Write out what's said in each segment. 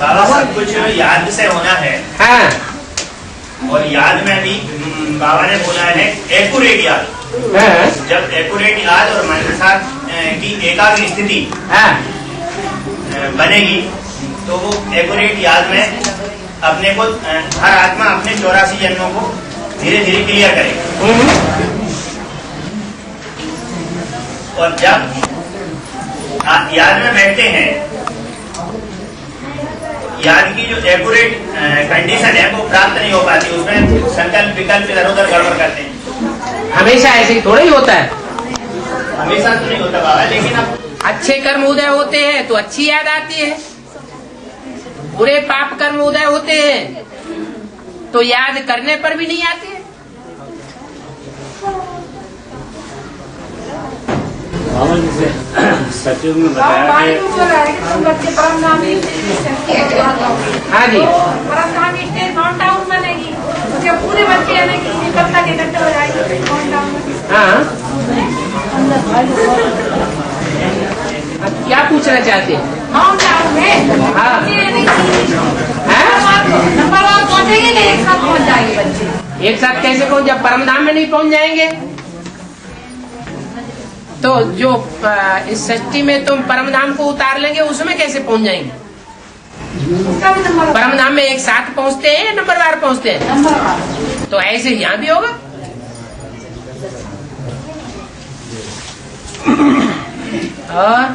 बाबा सब कुछ याद से होना है। हाँ। और याद में भी बाबा ने बोला है एक्यूरेट याद। हाँ। जब एक्यूरेट याद और मन के साथ की एकाग्र स्थिति हाँ। बनेगी तो वो एक्यूरेट याद में अपने को हर आत्मा अपने 84 जन्मों को धीरे धीरे क्लियर करेगा। और जब याद में बैठते हैं, याद की जो एक्यूरेट कंडीशन है वो प्राप्त नहीं हो पाती, उसमें संकल्प विकल्प इधर उधर गड़बड़ करते हैं। हमेशा ऐसे ही थोड़ा ही होता है। हमेशा तो नहीं होता बाबा, लेकिन अब अच्छे कर्म उदय होते हैं तो अच्छी याद आती है, बुरे पाप कर्म उदय होते हैं तो याद करने पर भी नहीं आती है। सचिव में बताया कि हाँ जी, पूरे बच्चे के इकट्ठे हो जाएंगे हाँ। क्या पूछना चाहते हैं? हाँ। एक साथ पहुँच जाएंगे बच्चे। एक साथ कैसे पहुँच? जब परम धाम में नहीं पहुँच जाएंगे तो जो इस सृष्टि में तुम परम धाम को उतार लेंगे उसमें कैसे पहुँच जाएंगे? परम धाम में एक साथ पहुँचते हैं, नंबरवार पहुँचते हैं। तो ऐसे यहाँ भी होगा। और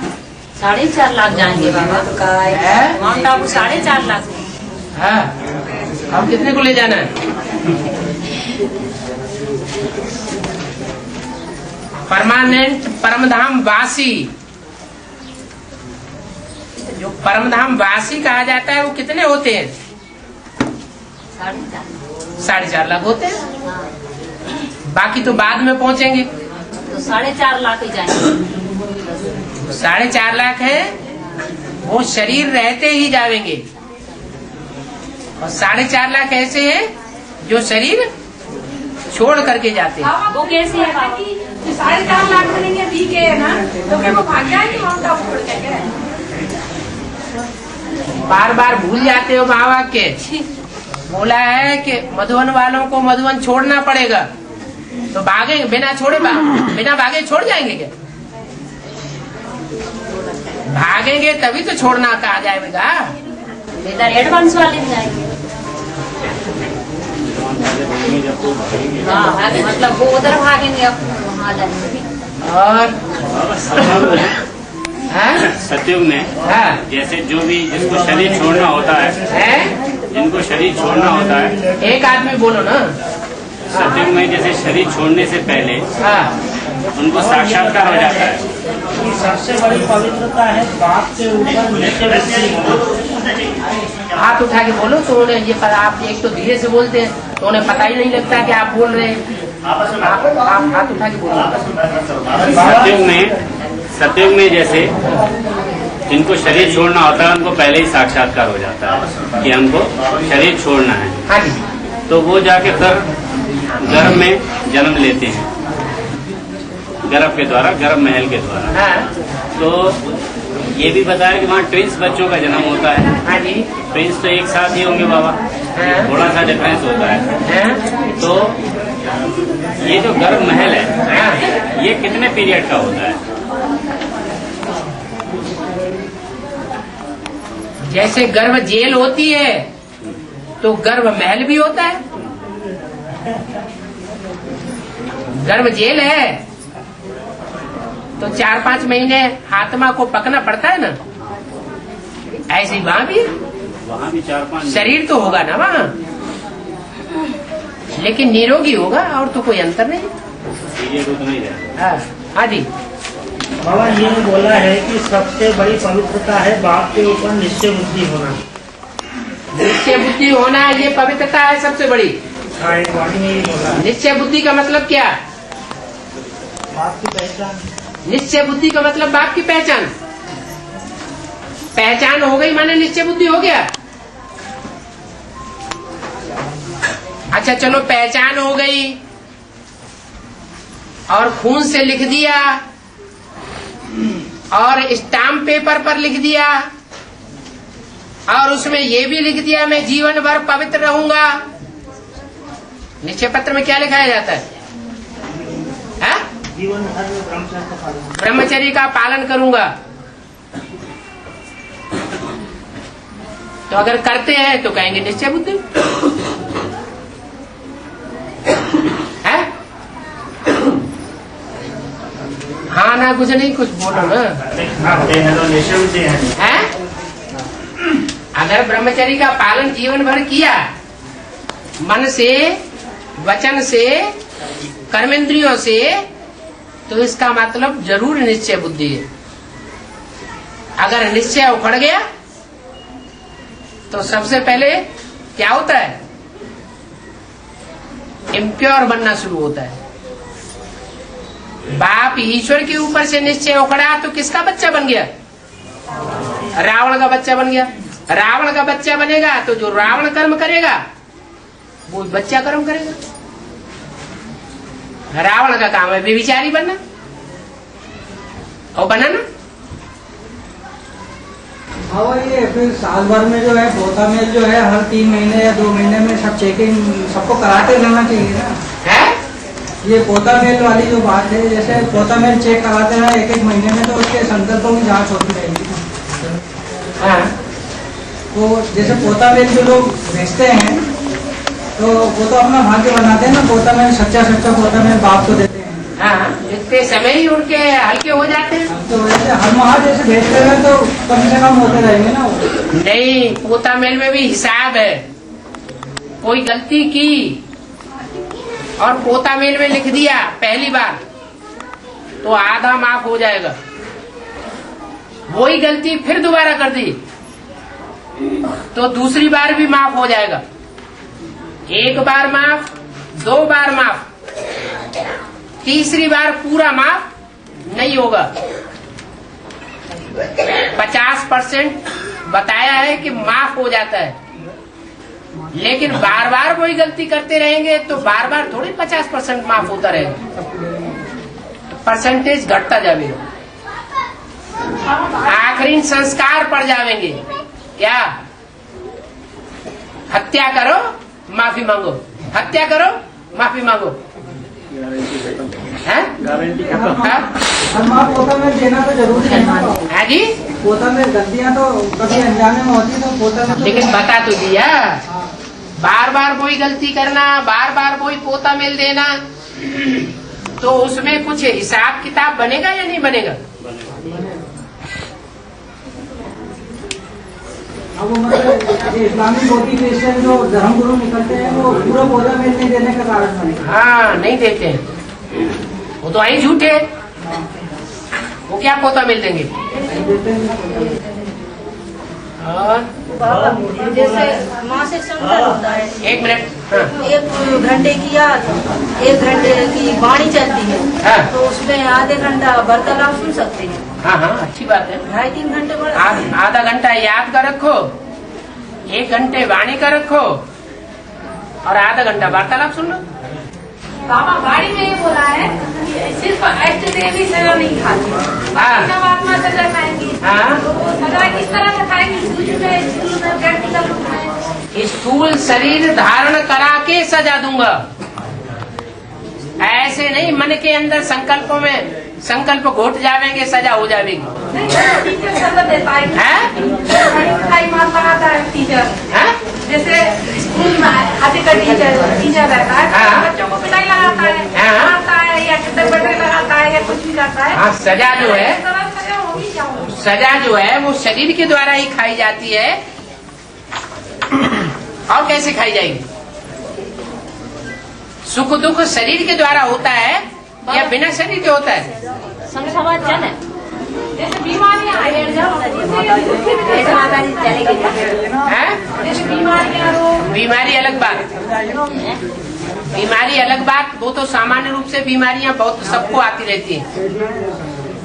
4.5 लाख जाएंगे बाबा। माउंट आबू 4.5 लाख। हाँ, अब कितने को ले जाना है? परमानेंट परमधाम वासी, जो परमधाम वासी कहा जाता है वो कितने होते हैं? 4.5 लाख होते हैं। बाकी तो बाद में पहुंचेंगे तो 4.5 लाख ही जाएंगे। 4.5 लाख है वो शरीर रहते ही जाएंगे, और 4.5 लाख ऐसे हैं जो शरीर छोड़ करके जाते हैं। वो कैसे है बाबा? 4.5 लाख बनेंगे ठीक है ना, तो फिर वो भाग जाएंगे माउंट आबू छोड़ के। बार बार भूल जाते हो बाबा के। बोला है कि मधुबन वालों को मधुबन छोड़ना पड़ेगा, तो भागे बिना छोड़े बिना भागे छोड़ जाएंगे क्या? भागेंगे तभी तो छोड़ना कहा जाएगा। इधर एडवांस वाले में जाएंगे। हाँ, मतलब वो उधर भागेंगे, अब वहाँ जाएंगे। और सचिव में हाँ? जैसे जो भी जिसको शरीर छोड़ना होता है, जिनको शरीर छोड़ना होता है, एक आदमी बोलो ना। सचिव में जैसे शरीर छोड़ने से पहले हाँ, उनको साक्षात्कार हो जाता है। सबसे बड़ी पवित्रता है बाप के ऊपर निश्चय बुद्धि। हाथ उठा के बोलो तो उन्हें ये पर आप एक तो धीरे से बोलते हैं तो उन्हें पता ही नहीं लगता कि आप बोल रहे हैं। आप हाथ उठा के बोलो। सत्युग में जैसे जिनको शरीर छोड़ना होता है उनको पहले ही साक्षात्कार हो जाता है कि हमको शरीर छोड़ना है। हाँ जी। तो वो जाके फिर गर्भ में जन्म लेते हैं, गर्भ के द्वारा, गर्भ महल के द्वारा। हाँ। तो ये भी बताया कि वहाँ ट्विंस बच्चों का जन्म होता है। हाँ जी। ट्विंस तो एक साथ ही होंगे बाबा, हाँ। थोड़ा सा डिफरेंस होता है। हाँ। तो ये जो गर्भ महल है, हाँ। ये कितने पीरियड का होता है? जैसे गर्भ जेल होती है तो गर्भ महल भी होता है। गर्भ जेल है तो 4-5 महीने आत्मा को पकना पड़ता है ना, ऐसे ही वहाँ भी 4-5 शरीर तो होगा ना वहाँ, लेकिन निरोगी होगा और तो कोई अंतर नहीं। पीरियड उतना ही रहेगा। हाँ जी। बाबा ये बोला है कि सबसे बड़ी पवित्रता है बाप के ऊपर निश्चय बुद्धि होना। निश्चय बुद्धि होना ये पवित्रता है सबसे बड़ी। हाँ, एक वाणी में ये बोला। निश्चय बुद्धि का मतलब क्या? बाप की पहचान। निश्चय बुद्धि का मतलब बाप की पहचान। पहचान हो गई माने निश्चय बुद्धि हो गया। अच्छा चलो पहचान हो गई और खून से लिख दिया और स्टाम्प पेपर पर लिख दिया और उसमें ये भी लिख दिया मैं जीवन भर पवित्र रहूंगा। निश्चय पत्र में क्या लिखाया जाता है? जीवन भर ब्रह्मचर्य का पालन। ब्रह्मचर्य का पालन करूंगा। तो अगर करते हैं तो कहेंगे निश्चय बुद्धि है। हाँ ना, कुछ नहीं, कुछ बोलो ना। निश्चय बुद्धि है। अगर ब्रह्मचर्य का पालन जीवन भर किया, मन से, वचन से, कर्मेंद्रियों से, तो इसका मतलब जरूर निश्चय बुद्धि है। अगर निश्चय उखड़ गया तो सबसे पहले क्या होता है? इम्प्योर बनना शुरू होता है। बाप ईश्वर के ऊपर से निश्चय उखड़ा तो किसका बच्चा बन गया? रावण का बच्चा बन गया। रावण का बच्चा बनेगा तो जो रावण कर्म करेगा वो बच्चा कर्म करेगा। रावण का काम है व्यभिचारी बनना और बना ना। और ये फिर साल भर में जो है पोता मेल जो है हर 3 महीने या 2 महीने में सब चेकिंग सबको कराते रहना चाहिए ना। है ये पोता मेल वाली जो बात है, जैसे पोता मेल चेक कराते हैं 1-1 महीने में, तो उसके संकल्पों की जांच होती रहेगी। हाँ। तो जैसे पोता मेल जो लोग भेजते हैं तो वो तो अपना भाग्य बनाते हैं ना। पोता मेल सच्चा पोता मेल बाप को देते हैं। हाँ, इतने समय ही उनके हल्के हो जाते हैं। तो वैसे हर माह जैसे भेजते हैं तो कम से कम होते रहेंगे ना वो। नहीं, पोता मेल में भी हिसाब है। कोई गलती की और पोता मेल में लिख दिया पहली बार तो आधा माफ हो जाएगा। वही गलती फिर दोबारा कर दी तो दूसरी बार भी माफ हो जाएगा। 1 बार माफ, 2 बार माफ, तीसरी बार पूरा माफ नहीं होगा। 50% बताया है कि माफ हो जाता है, लेकिन बार बार वही गलती करते रहेंगे तो बार बार थोड़ी 50% माफ होता रहेगा, परसेंटेज घटता जाएगा। आखिरी संस्कार पड़ जाएंगे। क्या? हत्या करो माफी मांगो, हत्या करो माफी मांगो। है गारंटी हर माह पोता मेल देना तो जरूरी है ना। है जी। पोता मेल गलतियां तो कभी अनजाने में होती तो पोता मेल लेकिन बता तो दिया। बार बार वही गलती करना, बार बार वही पोता मेल देना, तो उसमें कुछ हिसाब किताब बनेगा या नहीं बनेगा? अब वो मतलब इस्लामिक मोटिवेशन जो धर्म गुरु निकलते हैं वो पूरा पोता मेल नहीं देने का कारण बनेगा। हाँ, नहीं देते हैं, वो तो आई झूठे। वो क्या पोता मेल देंगे? और जैसे मासिक संकर होता है, 1 मिनट। हाँ। 1 घंटे की या 1 घंटे की वाणी चलती है। हाँ। तो उसमें आधे घंटा वार्तालाप सुन सकते हैं। हाँ हाँ, अच्छी बात है। 2.5-3 घंटे बढ़ आधा घंटा याद का रखो, 1 घंटे वाणी का रखो और आधा घंटा वार्तालाप सुन लो। बाबा गाड़ी में ये बोला है कि सिर्फ अष्ट देवी सजा नहीं खाती, परमात्मा सजा खाएंगी। हाँ। तो वो सजा किस तरह से खाएंगी? सूक्ष्म में, स्थूल में, प्रैक्टिकल रूप में। स्थूल शरीर धारण करा के सजा दूंगा, ऐसे नहीं मन के अंदर संकल्पों में संकल्प घोट जावेंगे, सजा हो जाएगी। नहीं, टीचर सजा देता है। मिठाई मार लगाता है टीचर। जैसे स्कूल में आधे का टीचर रहता है, हाँ। बच्चों को पिटाई लगाता है, हाँ। मारता है या कितने बड़े लगाता है या कुछ भी करता है। हाँ, सजा जो है, इस तरह सजा होगी क्या होगी? सजा जो है वो शरीर के द्वारा ही खाई जाती है। और कैसे खाई जाएगी? सुख दुख शरीर के द्वारा होता है या बिना शरीर के होता है? संसवाचन है। जैसे बीमारियां आई हैं, जैसे बीमारियां रोग। बीमारी अलग बात, बीमारी अलग बात। वो तो सामान्य रूप से बीमारियां बहुत सबको आती रहती हैं,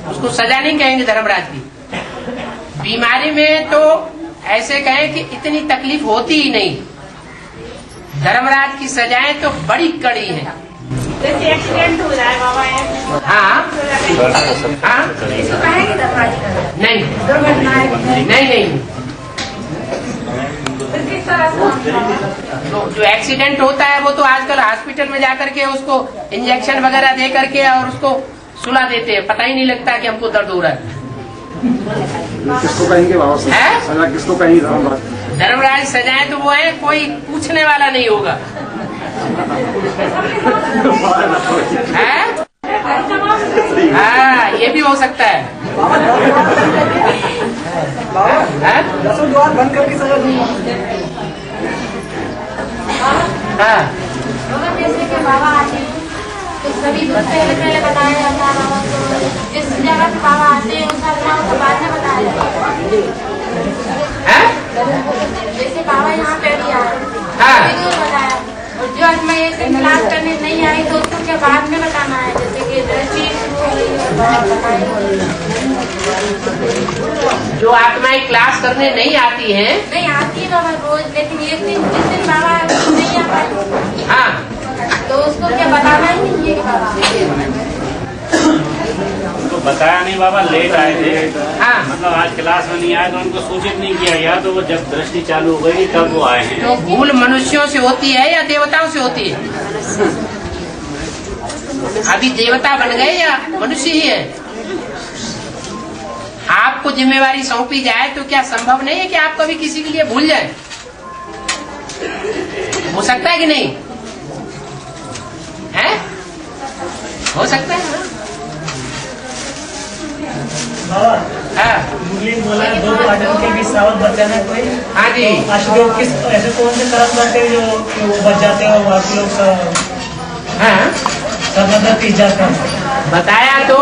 उसको सजा नहीं कहेंगे धर्मराज की। बीमारी में तो ऐसे कहें कि इतनी तकलीफ होती ही नहीं। धर्मराज की सजाएं तो बड़ी कड़ी हैं। जैसे एक्सीडेंट हो जाए बाबा, हाँ हाँ, इसको कहेंगे धर्मराज? नहीं दुर्घटना है। नहीं नहीं, तरह से हम तो जो एक्सीडेंट होता है वो तो आजकल हॉस्पिटल में जाकर के उसको इंजेक्शन वगैरह दे करके और उसको सुला देते हैं, पता ही नहीं लगता कि हमको दर्द हो रहा है। किसको कहेंगे बाबा से? है? सजा किसको कहेंगे धर्मराज? धर्मराज सजाए तो वो है, कोई पूछने वाला नहीं होगा। है? हाँ, ये भी हो सकता है। दसों द्वार बंद करके सजा दूंगा। हाँ, जैसे कि बाबा आते हैं तो सभी कुछ पहले पहले बताया जाता है बाबा को, जिस जगह से बाबा आते हैं उसका नाम तो बाद में बताया जाता है। जैसे बाबा यहाँ पे भी आए तो बताया, और जो आज मैं एक दिन क्लास करने नहीं आई तो उसको क्या बाद में बताना है, जैसे कि दृष्टि हो गई जो आत्माएं क्लास करने नहीं आती हैं, नहीं आती है बाबा रोज, लेकिन एक दिन जिस दिन बाबा नहीं आ पाए हाँ, तो उसको क्या बताना ही नहीं है कि बाबा उनको बताया नहीं बाबा, लेट आए थे। हाँ, मतलब आज क्लास में नहीं आए तो उनको सूचित नहीं किया गया, तो वो जब दृष्टि चालू हो गई तब वो आए हैं। तो भूल मनुष्यों से होती है या देवताओं से होती है? अभी देवता बन गए या मनुष्य ही है? आपको जिम्मेवारी सौंपी जाए तो क्या संभव नहीं है कि आप कभी किसी के लिए भूल जाए? हो सकता है कि नहीं है? हो सकता है ना? बाबा हाँ, मुरली बोला है 2 क्वार्टर के बीच सावध बचाना है कोई। हाँ जी। तो अशुभ किस ऐसे कौन से कर्म करते हैं जो कि वो बच जाते हैं और आप लोग हाँ, सब मतलब पीस जाते हैं? बताया तो,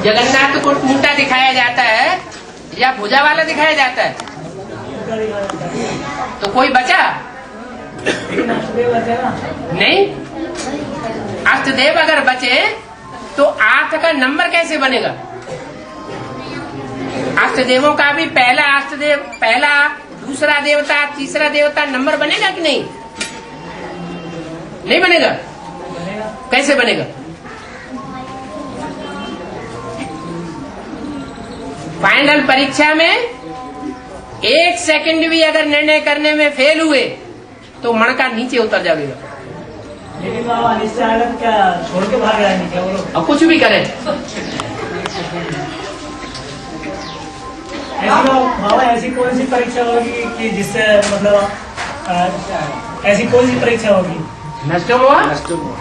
जगन्नाथ को टूटा दिखाया जाता है या भुजा वाला दिखाया जाता है? तो कोई बचा नहीं? अष्टदेव अगर बचे तो 8 का नंबर कैसे बनेगा? अष्टदेवों का भी पहला अष्टदेव, पहला, दूसरा देवता, तीसरा देवता नंबर बनेगा कि नहीं? नहीं बनेगा। कैसे बनेगा? फाइनल परीक्षा में 1 सेकंड भी अगर निर्णय करने में फेल हुए तो मणका नीचे उतर जाएगा। लेकिन बाबा अनिश्चय आएगा तो क्या छोड़ के भाग जाएंगे क्या वो लोग? और कुछ भी करें। बाबा ऐसी कौन सी परीक्षा होगी कि जिससे मतलब ऐसी कौन सी परीक्षा होगी नष्ट हुआ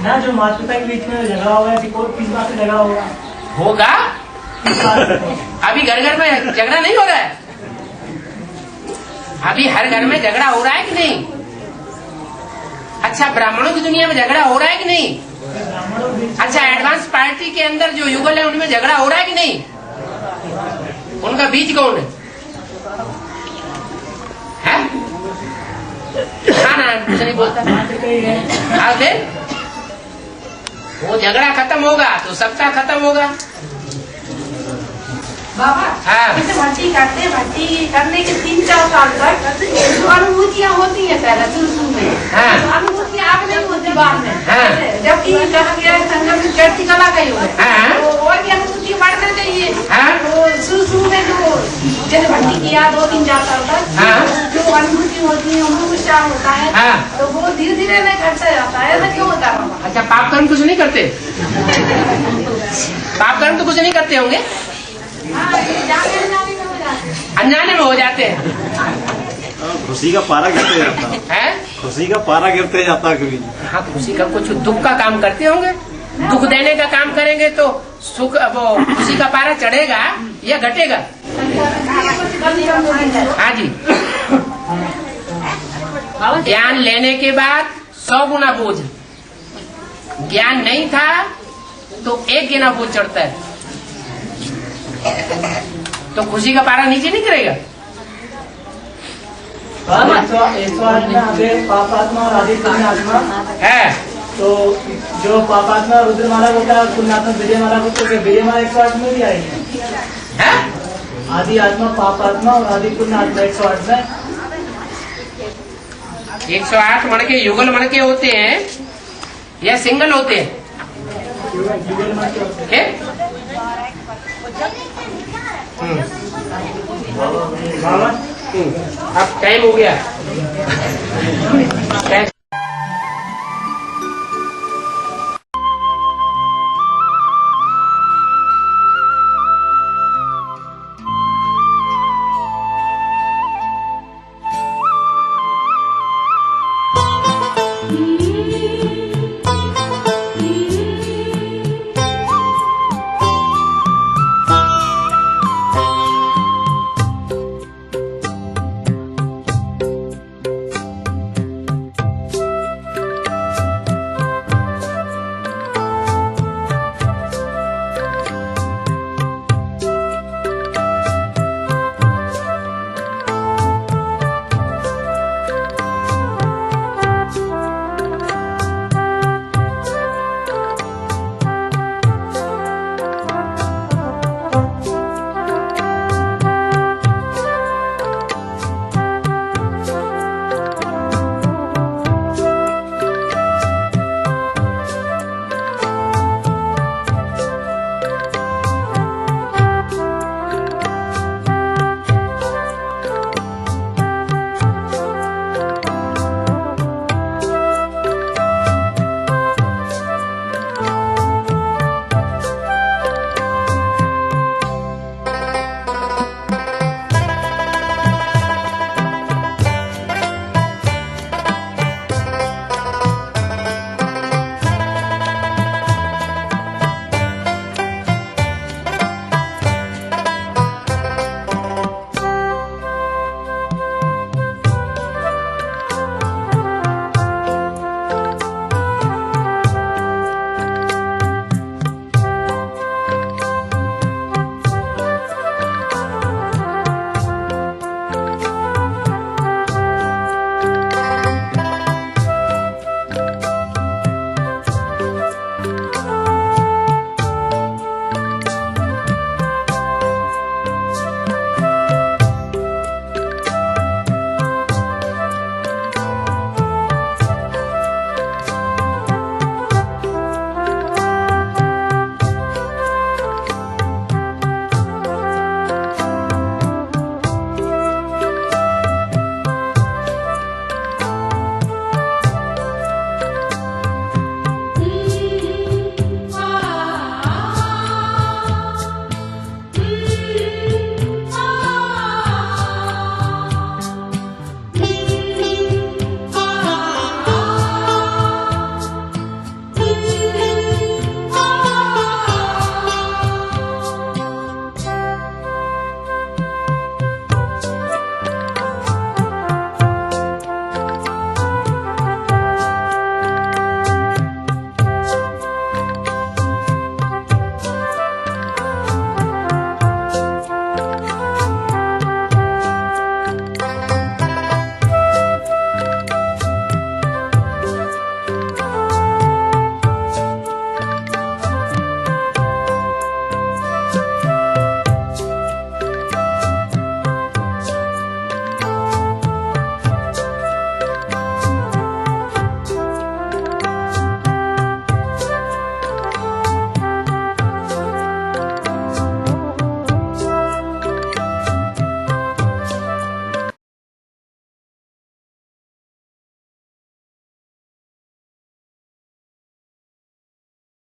ना जो माता पिता के बीच में झगड़ा होगा, ऐसी कोई किस बात से झगड़ा होगा? होगा। अभी घर घर में झगड़ा नहीं हो रहा है? अभी हर घर में झगड़ा हो रहा है कि नहीं? अच्छा, ब्राह्मणों की दुनिया में झगड़ा हो रहा है कि नहीं? अच्छा, एडवांस पार्टी के अंदर जो युगल है उनमें झगड़ा हो रहा है कि नहीं? उनका बीज कौन है? हाँ ना, कुछ नहीं बोलता। हाँ, फिर वो झगड़ा खत्म होगा तो सबका खत्म होगा। बाबा हाँ। जैसे भर्ती करते हैं, भर्ती करने के 3-4 साल तक जो अनुभूतियाँ होती है पहले शुरू में, हाँ। अनुभूतियाँ आप नहीं होती बाद में, हाँ। जबकि कहा गया संगम में चढ़ती कला का युग है, हाँ। तो और भी अनुभूति बढ़ना चाहिए। हाँ। तो शुरू में जो जैसे भर्ती किया 2-3-4 साल तक, हाँ। जो अनुभूति होती है, उनको उत्साह होता है, हाँ। तो वो धीरे धीरे नहीं घटता जाता है। ऐसा क्यों होता है? अच्छा, पाप कर्म कुछ नहीं करते? पाप कर्म तो कुछ नहीं करते होंगे? हाँ, ये जाने अनजाने में हो जाते हैं। अनजाने में हो जाते हैं। खुशी का पारा गिरते जाता हैं? खुशी का पारा गिरते जाता कभी। हाँ, खुशी का कुछ दुख का काम करते होंगे। दुख देने का काम करेंगे तो सुख, वो खुशी का पारा चढ़ेगा या घटेगा? हाँ जी। ज्ञान लेने के बाद 100 गुना बोझ, ज्ञान नहीं था तो 1 गुना बोझ चढ़ता है। तो खुशी का पारा नीचे नहीं गिरेगा? 108 में आगे पापात्मा और आदि पुण्यात्मा है। तो जो पापात्मा रुद्रमाला होता है और पुण्यात्मा विजयमाला होता है, विजयमाला 108 में भी आएगी। है? आदि आत्मा पापात्मा और आदि पुण्यात्मा 108 में। 108 मणके युगल मणके होते हैं या सिंगल होते हैं? क्या? बाबा अब टाइम हो गया।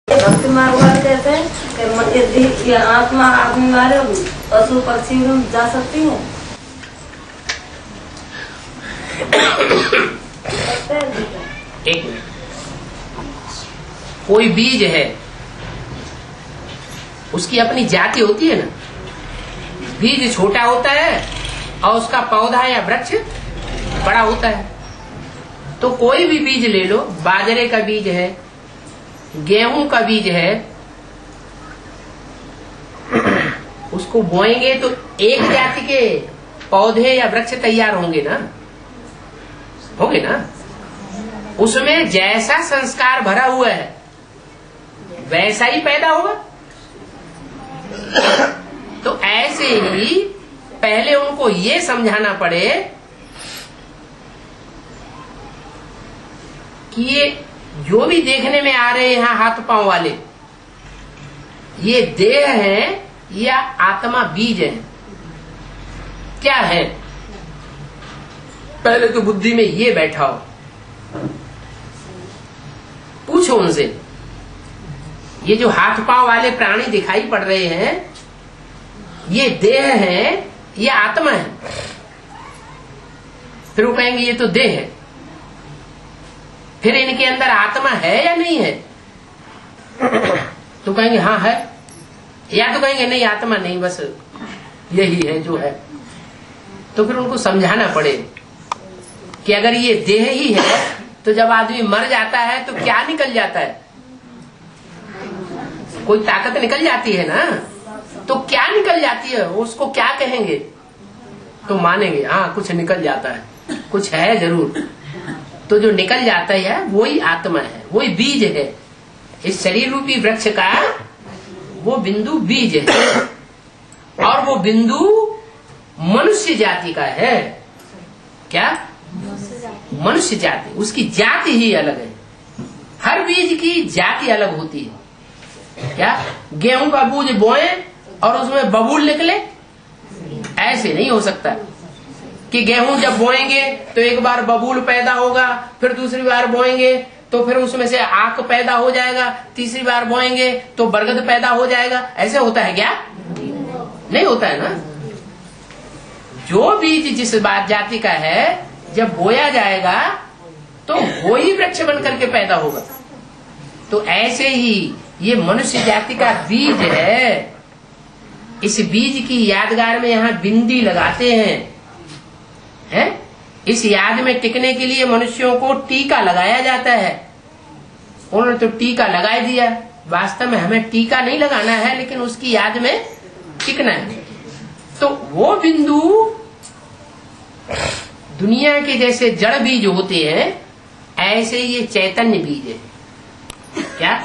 भक्ति मार्ग वाले कहते हैं कि आत्मा आदमी वाले पशु पक्षी में जा सकती है। एक मिनट, कोई बीज है उसकी अपनी जाति होती है ना। बीज छोटा होता है और उसका पौधा या वृक्ष बड़ा होता है। तो कोई भी बीज ले लो, बाजरे का बीज है, गेहूं का बीज है, उसको बोएंगे तो एक जाति के पौधे या वृक्ष तैयार होंगे ना, होंगे ना। उसमें जैसा संस्कार भरा हुआ है वैसा ही पैदा होगा। तो ऐसे ही पहले उनको ये समझाना पड़े कि ये जो भी देखने में आ रहे हैं यहाँ हाथ पांव वाले, ये देह है या आत्मा बीज है, क्या है? पहले तो बुद्धि में ये बैठाओ, पूछो उनसे, ये जो हाथ पांव वाले प्राणी दिखाई पड़ रहे हैं, ये देह है, ये आत्मा है? फिर वो कहेंगे ये तो देह है। फिर इनके अंदर आत्मा है या नहीं है? तो कहेंगे हाँ है, या तो कहेंगे नहीं आत्मा नहीं, बस यही है जो है। तो फिर उनको समझाना पड़े कि अगर ये देह ही है तो जब आदमी मर जाता है तो क्या निकल जाता है? कोई ताकत निकल जाती है ना, तो क्या निकल जाती है, उसको क्या कहेंगे? तो मानेंगे हाँ कुछ निकल जाता है, कुछ है जरूर। तो जो निकल जाता है वही आत्मा है, वही बीज है। इस शरीर रूपी वृक्ष का वो बिंदु बीज है, और वो बिंदु मनुष्य जाति का है। क्या? मनुष्य जाति, उसकी जाति ही अलग है। हर बीज की जाति अलग होती है। क्या? गेहूं का बीज बोए और उसमें बबूल निकले? ऐसे नहीं हो सकता कि गेहूं जब बोएंगे तो एक बार बबूल पैदा होगा, फिर दूसरी बार बोएंगे तो फिर उसमें से आक पैदा हो जाएगा, तीसरी बार बोएंगे तो बरगद पैदा हो जाएगा। ऐसे होता है क्या? नहीं होता है ना। जो बीज जिस बात जाति का है, जब बोया जाएगा तो वो ही वृक्ष बन करके पैदा होगा। तो ऐसे ही ये मनुष्य जाति का बीज है। इस बीज की यादगार में यहाँ बिंदी लगाते हैं। इस याद में टिकने के लिए मनुष्यों को टीका लगाया जाता है। उन्होंने तो टीका लगा दिया, वास्तव में हमें टीका नहीं लगाना है, लेकिन उसकी याद में टिकना है। तो वो बिंदु दुनिया के जैसे जड़ बीज होते हैं, ऐसे ये चैतन्य बीज है। क्या?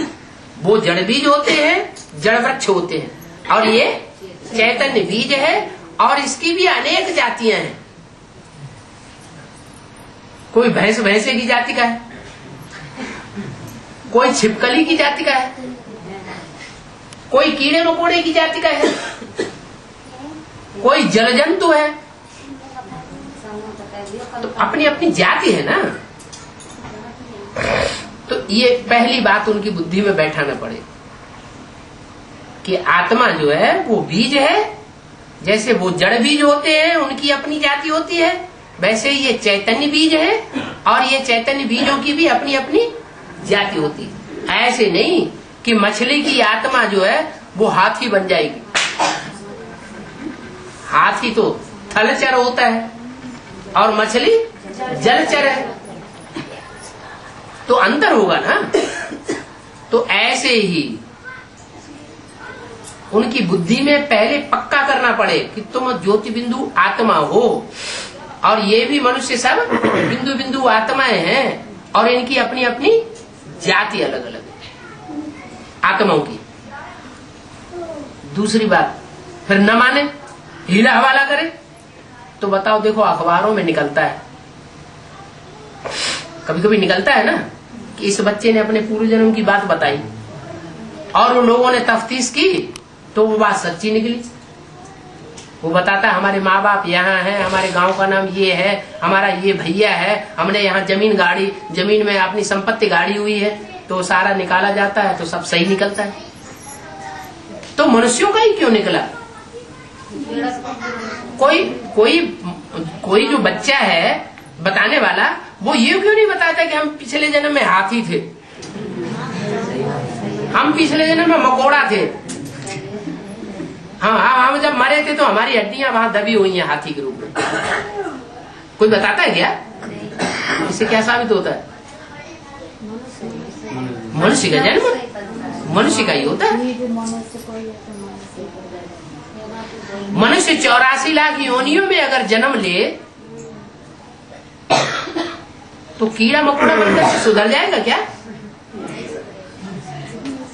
वो जड़ बीज होते हैं, जड़ वृक्ष होते हैं, और ये चैतन्य बीज है। और इसकी भी अनेक जातियां हैं। कोई भैंसे की जाति का है, कोई छिपकली की जाति का है, कोई कीड़े मकोड़े की जाति का है, कोई जल जंतु है। तो अपनी अपनी जाति है ना। तो ये पहली बात उनकी बुद्धि में बैठाना पड़े कि आत्मा जो है वो बीज है। जैसे वो जड़ बीज होते हैं, उनकी अपनी जाति होती है, वैसे ये चैतन्य बीज है, और ये चैतन्य बीजों की भी अपनी अपनी जाति होती है। ऐसे नहीं कि मछली की आत्मा जो है वो हाथी बन जाएगी। हाथी तो थलचर होता है और मछली जलचर है, तो अंतर होगा ना। तो ऐसे ही उनकी बुद्धि में पहले पक्का करना पड़े कि तुम ज्योति बिंदु आत्मा हो, और ये भी मनुष्य सब बिंदु बिंदु आत्माएं हैं, और इनकी अपनी अपनी जाति अलग अलग है आत्माओं की। दूसरी बात, फिर न माने, हीला हवाला करे, तो बताओ, देखो अखबारों में निकलता है, कभी कभी निकलता है ना कि इस बच्चे ने अपने पूर्व जन्म की बात बताई और उन लोगों ने तफ्तीश की तो वो बात सच्ची निकली। वो बताता है हमारे माँ बाप यहाँ हैं, हमारे गांव का नाम ये है, हमारा ये भैया है, हमने यहाँ जमीन में अपनी संपत्ति गाड़ी हुई है, तो सारा निकाला जाता है तो सब सही निकलता है। तो मनुष्यों का ही क्यों निकला? कोई जो बच्चा है बताने वाला, वो ये क्यों नहीं बताता कि हम पिछले जन्म में हाथी थे, हम पिछले जन्म में मकोड़ा थे, हम जब मरे थे तो हमारी हड्डियां वहां दबी हुई हैं हाथी के रूप में। कोई बताता है क्या? इससे क्या साबित होता है? मनुष्य का जन्म मनुष्य का ही होता है। मनुष्य 84 लाख योनियों में अगर जन्म ले तो कीड़ा मकोड़ा बनकर सुधर जाएगा क्या?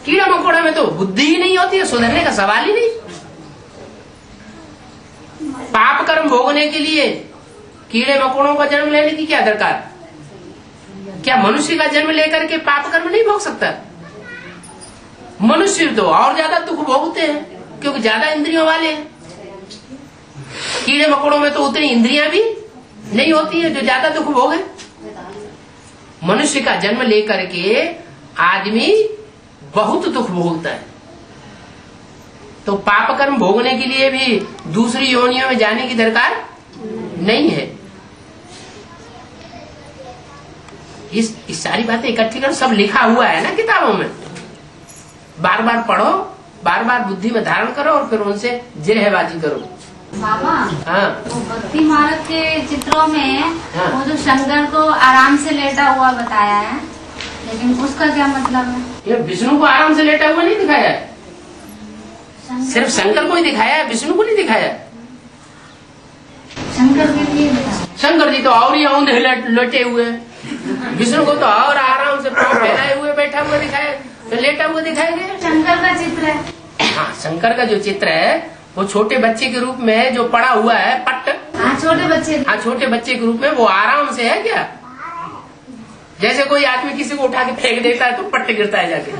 कीड़ा मकोड़ा में तो बुद्धि ही नहीं होती है, सुधरने का सवाल ही नहीं। पाप कर्म भोगने के लिए कीड़े मकोड़ों का जन्म लेने की क्या दरकार? क्या मनुष्य का जन्म लेकर के पाप कर्म नहीं भोग सकता? मनुष्य तो और ज्यादा दुख भोगते हैं क्योंकि ज्यादा इंद्रियों वाले हैं। कीड़े मकोड़ों में तो उतनी इंद्रियां भी नहीं होती है, जो ज्यादा दुख भोगे। मनुष्य का जन्म लेकर के आदमी बहुत दुख भोगता है, तो पाप कर्म भोगने के लिए भी दूसरी योनियों में जाने की दरकार नहीं है। इस सारी बातें इकट्ठी करो, सब लिखा हुआ है ना किताबों में, बार बार पढ़ो, बार बार बुद्धि में धारण करो और फिर उनसे जिरहबाजी करो। बाबा, हाँ, वो भक्ति मार्ग के चित्रों में हाँ। वो जो शंकर को आराम से लेटा हुआ बताया है, लेकिन उसका क्या मतलब है? ये विष्णु को आराम से लेटा हुआ नहीं दिखाया है, सिर्फ शंकर को ही दिखाया है, विष्णु को नहीं दिखाया है। शंकर के लिए बताया। शंकर जी तो और ही औंधे लेटे हुए हैं, विष्णु को तो और आराम से पाँव फैलाए हुए बैठा हुआ दिखाया, तो लेटा हुआ दिखाया गया। शंकर का चित्र है। हाँ, शंकर का जो चित्र है वो छोटे बच्चे के रूप में है, जो पड़ा हुआ है पट्ट। हाँ, छोटे बच्चे। हाँ, छोटे बच्चे के रूप में वो आराम से है क्या? जैसे कोई आदमी किसी को उठा के फेंक देता है तो पट्ट गिरता है जाके।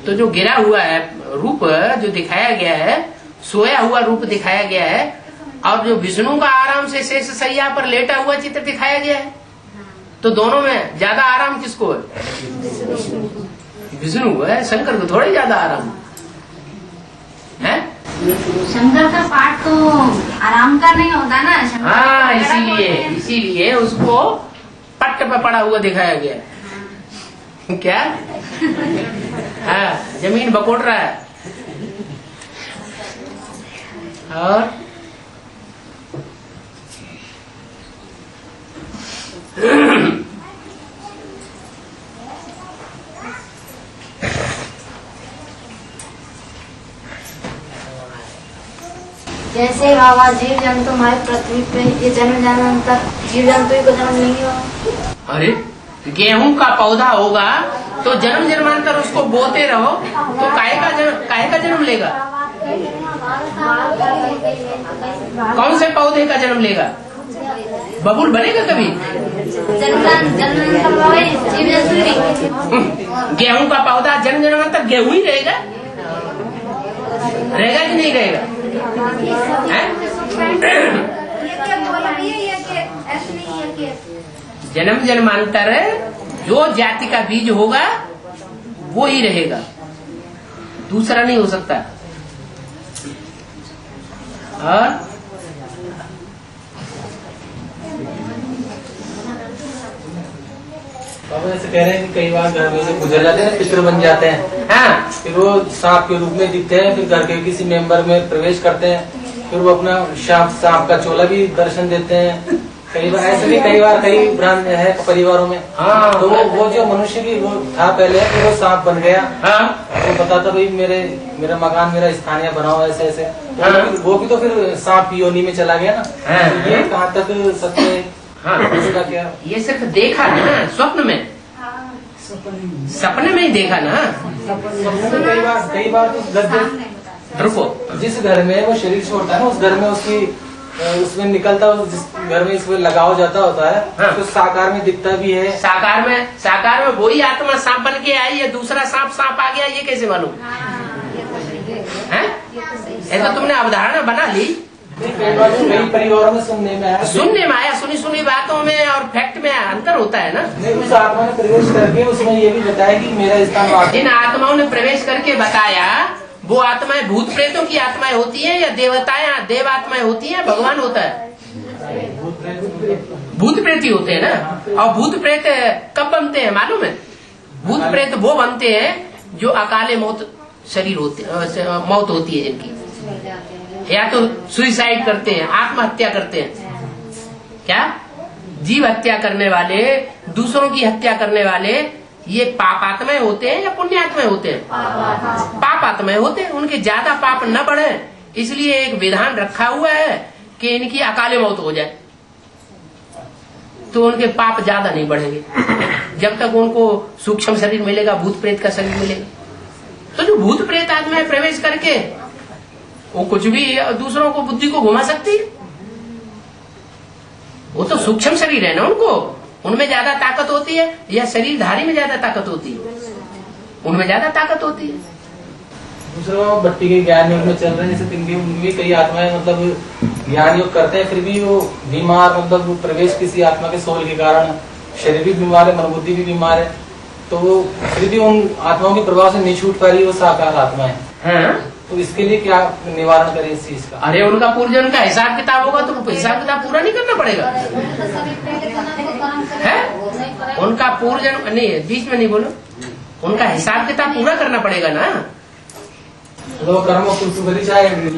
तो जो गिरा हुआ है रूप जो दिखाया गया है, सोया हुआ रूप दिखाया गया है, और जो विष्णु का आराम से शेष सैया पर लेटा हुआ चित्र दिखाया गया है, तो दोनों में ज्यादा आराम किसको है? विष्णु को है, शंकर को थोड़ा ज्यादा आराम है। शंकर का पाठ तो आराम का नहीं होता ना। हाँ, इसीलिए उसको पट्ट पे पड़ा हुआ दिखाया गया है। क्या? हाँ, जमीन बकोट रहा है। और जैसे बाबा जीव जंतु हमारे पृथ्वी पे ये जन्म जन्मांतर जीव जंतु ही को जन्म लेंगे बाबा। अरे, गेहूं का पौधा होगा तो जन्म जन्मांतर उसको बोते रहो तो काहे का जन्म लेगा? कौन से पौधे का जन्म लेगा? बबूल बनेगा कभी? जीव जंतु। गेहूं का पौधा जन्म जन्मांतर गेहूं ही रहेगा कि नहीं रहेगा? जन्म जन्मांतर जो जाति का बीज होगा वो ही रहेगा, दूसरा नहीं हो सकता। और बाबा ऐसे कह रहे हैं कि कई बार घर में से गुजर जाते हैं, पितृ बन जाते हैं। हाँ, फिर वो सांप के रूप में दिखते हैं, फिर घर के किसी मेंबर में प्रवेश करते हैं, फिर वो अपना सांप का चोला भी दर्शन देते हैं। कई बार ऐसे भी कई भ्रांत है परिवारों में। हाँ, तो वो जो मनुष्य की वो था पहले, फिर वो सांप बन गया। हाँ, वो बताता भाई मेरा मकान मेरा स्थानीय बनाओ ऐसे ऐसे। हाँ, वो भी तो फिर सांप योनि में चला गया ना। हाँ, तो ये कहाँ तक सत्य है? हाँ, इसका क्या? ये सिर्फ देखा ना स्वप्न में, सपने में ही देखा ना। कई बार तो रुको, जिस घर में वो शरीर छोड़ता है ना, उस घर में उसमें निकलता, जिस घर में इसमें लगाव जाता होता है। हाँ। तो साकार में दिखता भी है। साकार में वही आत्मा सांप बन के आई है, दूसरा सांप आ गया, ये कैसे मालूम है? ऐसा तुमने अवधारणा बना ली। कई परिवारों में सुनने में आया, सुनी बातों में और फैक्ट में अंतर होता है ना। नहीं, उस आत्मा ने प्रवेश करके उसमें ये भी बताया कि मेरा स्थान वहाँ। जिन आत्माओं ने प्रवेश करके बताया वो आत्माएं भूत प्रेतों की आत्माएं होती हैं या देव आत्माएं होती हैं, भगवान होता है? भूत प्रेत ही होते हैं ना। और भूत प्रेत कब बनते हैं मालूम है? भूत प्रेत वो बनते हैं जो अकाले मौत होती है जिनकी, या तो सुइसाइड करते हैं, आत्महत्या करते हैं। क्या? जीव हत्या करने वाले, दूसरों की हत्या करने वाले, ये पाप आत्माएं होते हैं या पुण्य आत्माएं होते हैं? पाप आत्माएं होते हैं। उनके ज्यादा पाप न बढ़े इसलिए एक विधान रखा हुआ है कि इनकी अकाले मौत हो जाए, तो उनके पाप ज्यादा नहीं बढ़ेंगे जब तक उनको सूक्ष्म शरीर मिलेगा, भूत प्रेत का शरीर मिलेगा। तो जो भूत प्रेत आत्माएं प्रवेश करके वो कुछ भी दूसरों को बुद्धि को घुमा सकती है, वो तो सूक्ष्म शरीर है ना, उनमें ज्यादा ताकत होती है या शरीरधारी में ज्यादा ताकत होती है? उनमें ज्यादा ताकत होती है। दूसरों भट्टी के ज्ञान योग में चल रहे हैं, जैसे उनकी भी कई आत्माएं मतलब ज्ञान योग करते हैं, फिर भी वो बीमार, मतलब प्रवेश किसी आत्मा के सोल के कारण शरीर भी बीमार है, मन बुद्धि भी बीमार है, तो वो फिर भी उन आत्माओं के प्रभाव से नहीं छूट पा रही वो साकार आत्माएं। हाँ? तो इसके लिए क्या निवारण करें इस चीज का? अरे उनका पूर्वजन का हिसाब किताब होगा तो हिसाब किताब पूरा नहीं करना पड़ेगा है? उनका पूर्वजन नहीं, बीच में नहीं बोलो, उनका हिसाब किताब पूरा करना पड़ेगा ना। तो कर्म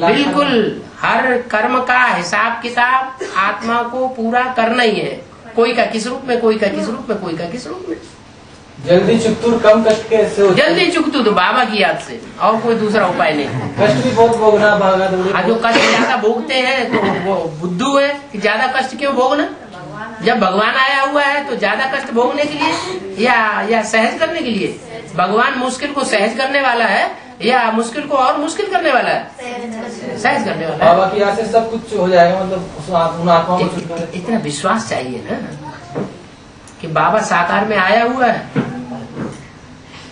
बिल्कुल, हर कर्म का हिसाब किताब आत्मा को पूरा करना ही है, कोई का किस रूप में, कोई का किस रूप में, कोई का किस रूप में। जल्दी चुकतुर कम कष्ट कैसे हो? जल्दी चुकतुर बाबा की याद से, और कोई दूसरा उपाय नहीं। कष्ट भी बहुत भोगना, भागा दौड़ी। जो कष्ट ज्यादा भोगते हैं तो वो बुद्धू है कि ज्यादा कष्ट क्यों भोगना। जब भगवान आया हुआ है तो ज्यादा कष्ट भोगने के लिए या सहज करने के लिए? भगवान मुश्किल को सहज करने वाला है या मुश्किल को और मुश्किल करने वाला है? सहज करने वाला है। बाबा की याद से सब कुछ हो जाएगा, मतलब उन आत्माओं को इतना विश्वास चाहिए ना कि बाबा साकार में आया हुआ है,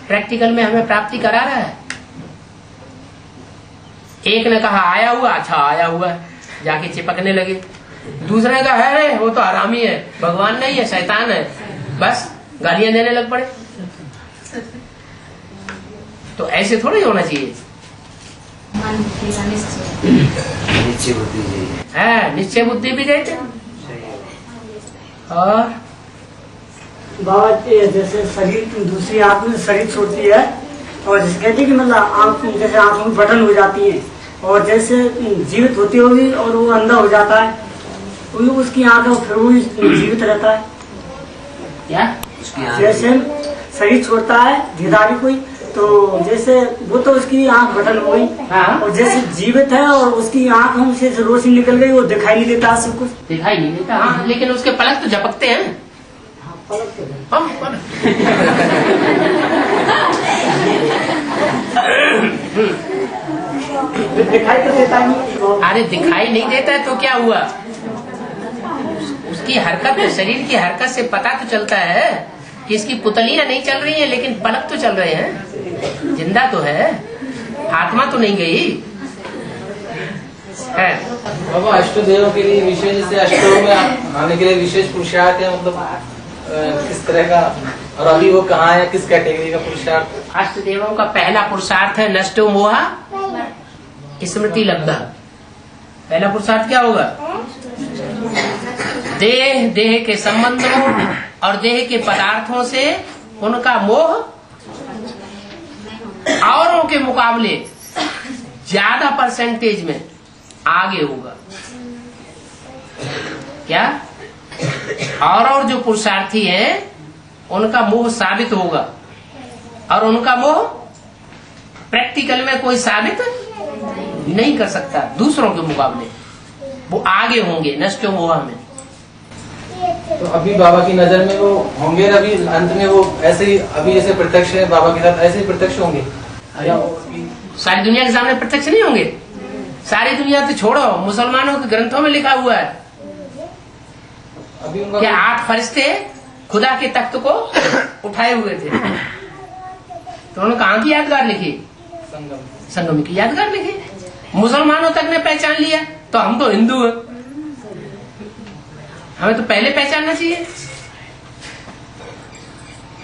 प्रैक्टिकल में हमें प्राप्ति करा रहा है। एक ने कहा आया हुआ, अच्छा आया हुआ है, जाके चिपकने लगे। दूसरे ने कहा है वो तो हरामी है, भगवान नहीं है, शैतान है, बस गालियां देने लग पड़े। तो ऐसे थोड़ी होना चाहिए। निश्चय बुद्धि भी देते। और बाबा जैसे शरीर दूसरी आत्मा शरीर छोड़ती है और जैसे कहते हैं कि मतलब आंख जैसे आंखों में बटन हो जाती है और जैसे जीवित होती होगी और वो अंधा हो जाता है, तो उसकी आंख फिर वो जीवित रहता है क्या? जैसे शरीर छोड़ता है धिधारी कोई, तो जैसे वो तो उसकी आंख बटन हो गई। हाँ? और जैसे जीवित है और उसकी आंख से रोशनी निकल गई, वो दिखाई नहीं देता, सब कुछ दिखाई नहीं देता। हाँ, लेकिन उसके पलक तो झपकते हैं। दिखाई तो देता नहीं। अरे दिखाई नहीं देता है तो क्या हुआ? उसकी हरकत, शरीर की हरकत से पता तो चलता है कि इसकी पुतलियां नहीं चल रही हैं, लेकिन पलक तो चल रहे हैं, जिंदा तो है, आत्मा तो नहीं गई है। बाबा अष्टदेव के लिए विशेष, जैसे अष्टों में आने के लिए विशेष पुरुषार्थ है, मतलब किस तरह का, और अभी वो कहाँ है, किस कैटेगरी का पुरुषार्थ? अष्टदेवों का पहला पुरुषार्थ है नष्टो मोहा स्मृति लब्धा। पहला पुरुषार्थ क्या होगा? देह के संबंधों और देह के पदार्थों से उनका मोह औरों के मुकाबले ज्यादा परसेंटेज में आगे होगा। क्या? और जो पुरुषार्थी हैं उनका मोह साबित होगा, और उनका मोह प्रैक्टिकल में कोई साबित नहीं कर सकता। दूसरों के मुकाबले वो आगे होंगे नष्ट मोह में। तो अभी बाबा की नजर में वो होंगे, अभी अंत में वो ऐसे ही, अभी जैसे प्रत्यक्ष है बाबा के साथ, ऐसे ही प्रत्यक्ष होंगे। सारी दुनिया के सामने प्रत्यक्ष नहीं होंगे। सारी दुनिया तो छोड़ो, मुसलमानों के ग्रंथों में लिखा हुआ है अभी कि 8 फरिश्ते खुदा के तख्त को उठाए हुए थे, तो उन्होंने कहाँ की यादगार लिखी? संगम की यादगार लिखी। मुसलमानों तक ने पहचान लिया, तो हम तो हिंदू हैं, हमें तो पहले पहचानना चाहिए।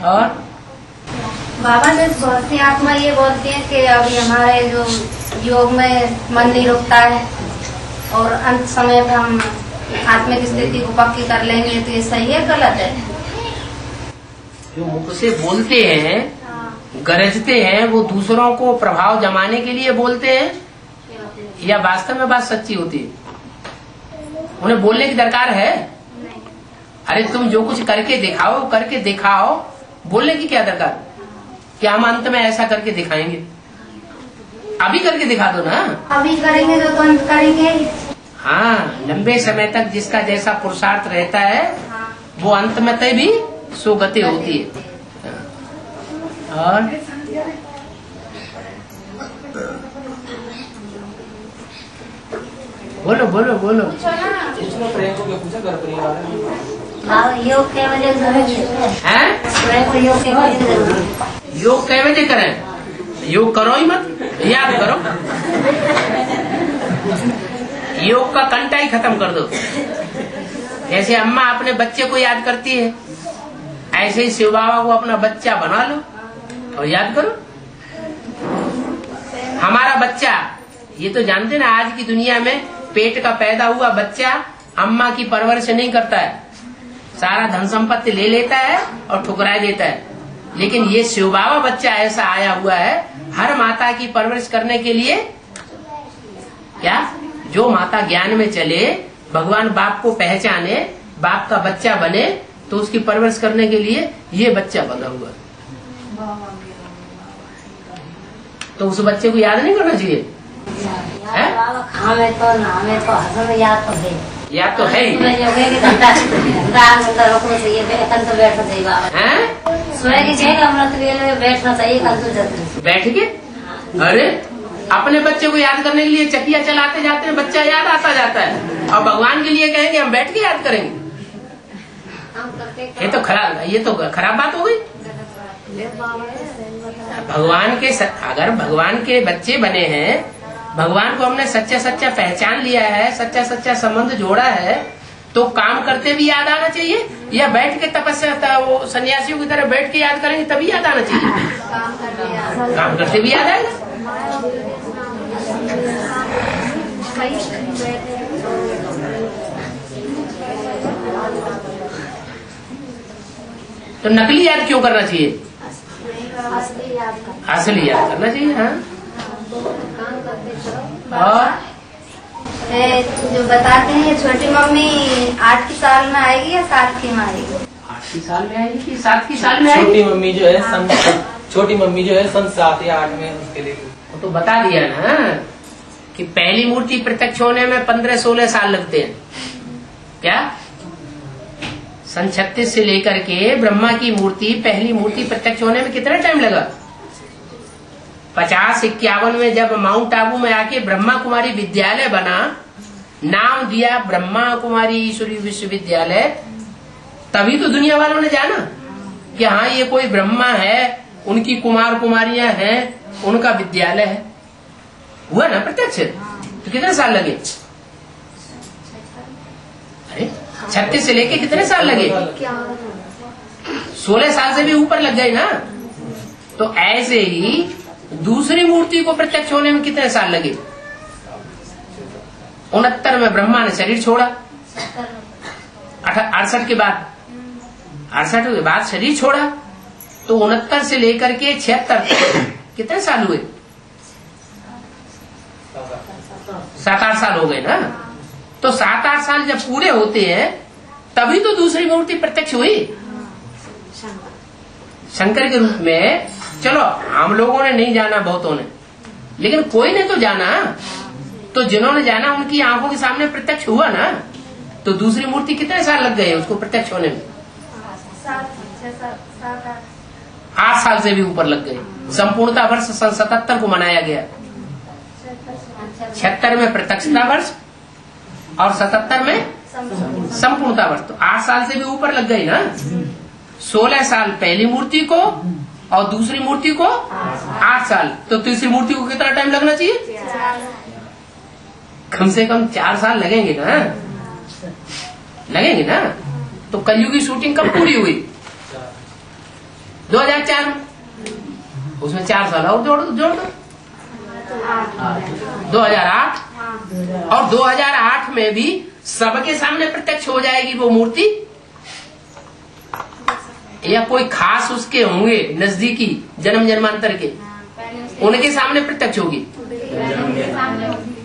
और बाबा ने बहुत सी आत्मा ये बोलती है कि अभी हमारे जो योग में मन नहीं रुकता है और अंत समय में हम आत्मिक स्थिति को पक्की कर लेंगे, तो ये सही है गलत है? जो मुख से बोलते हैं, गरजते हैं, वो दूसरों को प्रभाव जमाने के लिए बोलते हैं या वास्तव में बात सच्ची होती है? उन्हें बोलने की दरकार है? अरे तुम जो कुछ करके दिखाओ, बोलने की क्या दरकार? क्या हम अंत में ऐसा करके दिखाएंगे? अभी करके दिखा दो ना। अभी करेंगे तो अंत करेंगे। हाँ, लंबे समय तक जिसका जैसा पुरुषार्थ रहता है वो अंत में तय भी सुगति होती है। और बोलो। पूछा कर परिवार योग के वजह से योग कै बजे करें? योग करो ही मत, याद करो। योग का कंटा ही खत्म कर दो। जैसे अम्मा अपने बच्चे को याद करती है, ऐसे ही शिव बाबा को अपना बच्चा बना लो और याद करो। हमारा बच्चा, ये तो जानते ना, आज की दुनिया में पेट का पैदा हुआ बच्चा अम्मा की परवरिश नहीं करता है, सारा धन संपत्ति ले लेता है और ठुकरा देता है। लेकिन ये शिव बाबा बच्चा ऐसा आया हुआ है हर माता की परवरिश करने के लिए। क्या? जो माता ज्ञान में चले, भगवान बाप को पहचाने, बाप का बच्चा बने, तो उसकी परवरिश करने के लिए ये बच्चा बना हुआ। तो उस बच्चे को याद नहीं करना चाहिए? हमें तो हमें तो हसन याद तो है, याद तो है ही। सुबह बैठना चाहिए बाबा, सुबह की छह अमृत वेले बैठना चाहिए, कल तो जल्दी बैठ के। अरे अपने बच्चे को याद करने के लिए चकिया चलाते जाते हैं, बच्चा याद आता जाता है, और भगवान के लिए कहेंगे हम बैठ के याद करेंगे। ये तो खराब बात हो गई। भगवान के अगर भगवान के बच्चे बने हैं, भगवान को हमने सच्चा सच्चा पहचान लिया है, सच्चा सच्चा संबंध जोड़ा है, तो काम करते भी याद आना चाहिए, या बैठ के तपस्या वो सन्यासियों की तरह बैठ के याद करेंगे तभी याद आना चाहिए? काम करते भी याद आएगा। तो नकली याद क्यों करना चाहिए? असली याद करना चाहिए। हाँ, और जो बताते हैं छोटी मम्मी 8 की साल में आएगी या 7 की में आएगी? 8 की साल में आएगी कि 7 की साल में आएगी? छोटी मम्मी जो है सन 7 या 8 में उसके लिए वो तो बता दिया ना कि पहली मूर्ति प्रत्यक्ष होने में 15-16 साल लगते हैं। क्या? सन 36 से लेकर के ब्रह्मा की मूर्ति, पहली मूर्ति प्रत्यक्ष होने में कितना टाइम लगा? 50-51 में जब माउंट आबू में आके ब्रह्मा कुमारी विद्यालय बना, नाम दिया ब्रह्मा कुमारी ईश्वरी विश्वविद्यालय, तभी तो दुनिया वालों ने जाना कि हाँ ये कोई ब्रह्मा है, उनकी कुमार कुमारियां हैं, उनका विद्यालय है। हुआ ना प्रत्यक्ष? तो कितने साल लगे? अरे 36 से लेके कितने साल लगे? 16 साल से भी ऊपर लग गए ना। तो ऐसे ही दूसरी मूर्ति को प्रत्यक्ष होने में कितने साल लगे? 69 में ब्रह्मा ने शरीर छोड़ा, 68 के बाद 68 के बाद शरीर छोड़ा, तो 69 से लेकर के 76 कितने साल हुए? 7-8 साल हो गए ना। तो 7-8 साल जब पूरे होते हैं तभी तो दूसरी मूर्ति प्रत्यक्ष हुई शंकर के रूप में। चलो हम लोगों ने नहीं जाना, बहुतों ने, लेकिन कोई ने तो जाना। तो जिन्होंने जाना उनकी आंखों के सामने प्रत्यक्ष हुआ ना। तो दूसरी मूर्ति कितने साल लग गए उसको प्रत्यक्ष होने में? 8 साल से भी ऊपर लग गए। संपूर्णता वर्ष सन 77 को मनाया गया। 76 में प्रत्यक्षता वर्ष और 77 में संपूर्णता वर्ष। तो 8 साल से भी ऊपर लग गई ना। 16 साल पहली मूर्ति को और दूसरी मूर्ति को 8 साल। तो तीसरी मूर्ति को कितना टाइम लगना चाहिए? कम से कम 4 साल लगेंगे ना, लगेंगे ना। तो कलयुग की शूटिंग कब पूरी हुई? 2004 में। उसमें 4 साल और जोड़ दो 2008। और 2008 में भी सबके सामने प्रत्यक्ष हो जाएगी वो मूर्ति, या कोई खास उसके होंगे नजदीकी जन्म जन्मांतर के, उनके सामने प्रत्यक्ष होगी?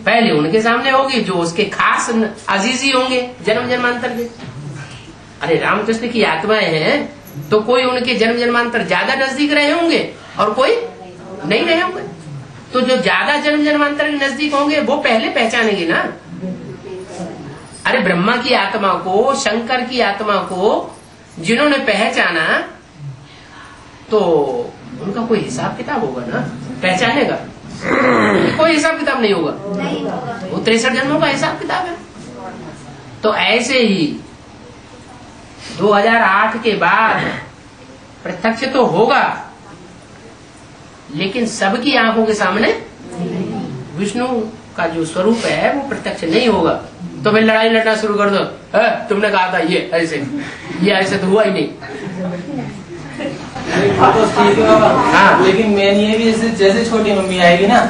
पहले उनके सामने होगी जो उसके खास अजीजी होंगे जन्म जन्मांतर के। अरे रामकृष्ण की आत्माएं हैं तो कोई उनके जन्म जन्मांतर ज्यादा नजदीक रहे होंगे और कोई नहीं रहे होंगे। तो जो ज्यादा जन्म जन्मांतर के नजदीक होंगे वो पहले पहचानेंगे ना। अरे ब्रह्मा की आत्मा को, शंकर की आत्मा को जिन्होंने पहचाना तो उनका कोई हिसाब किताब होगा ना पहचानने का। कोई हिसाब किताब नहीं होगा, वो 63 जन्मों का हिसाब किताब है। तो ऐसे ही 2008 के बाद प्रत्यक्ष तो होगा, लेकिन सबकी आंखों के सामने विष्णु का जो स्वरूप है वो प्रत्यक्ष नहीं होगा। तो फिर लड़ाई लड़ना शुरू कर दो, तुमने कहा था ये ऐसे तो हुआ ही नहीं। तो ठीक है बाबा। हाँ, लेकिन मेन ये भी जैसे छोटी मम्मी आएगी ना,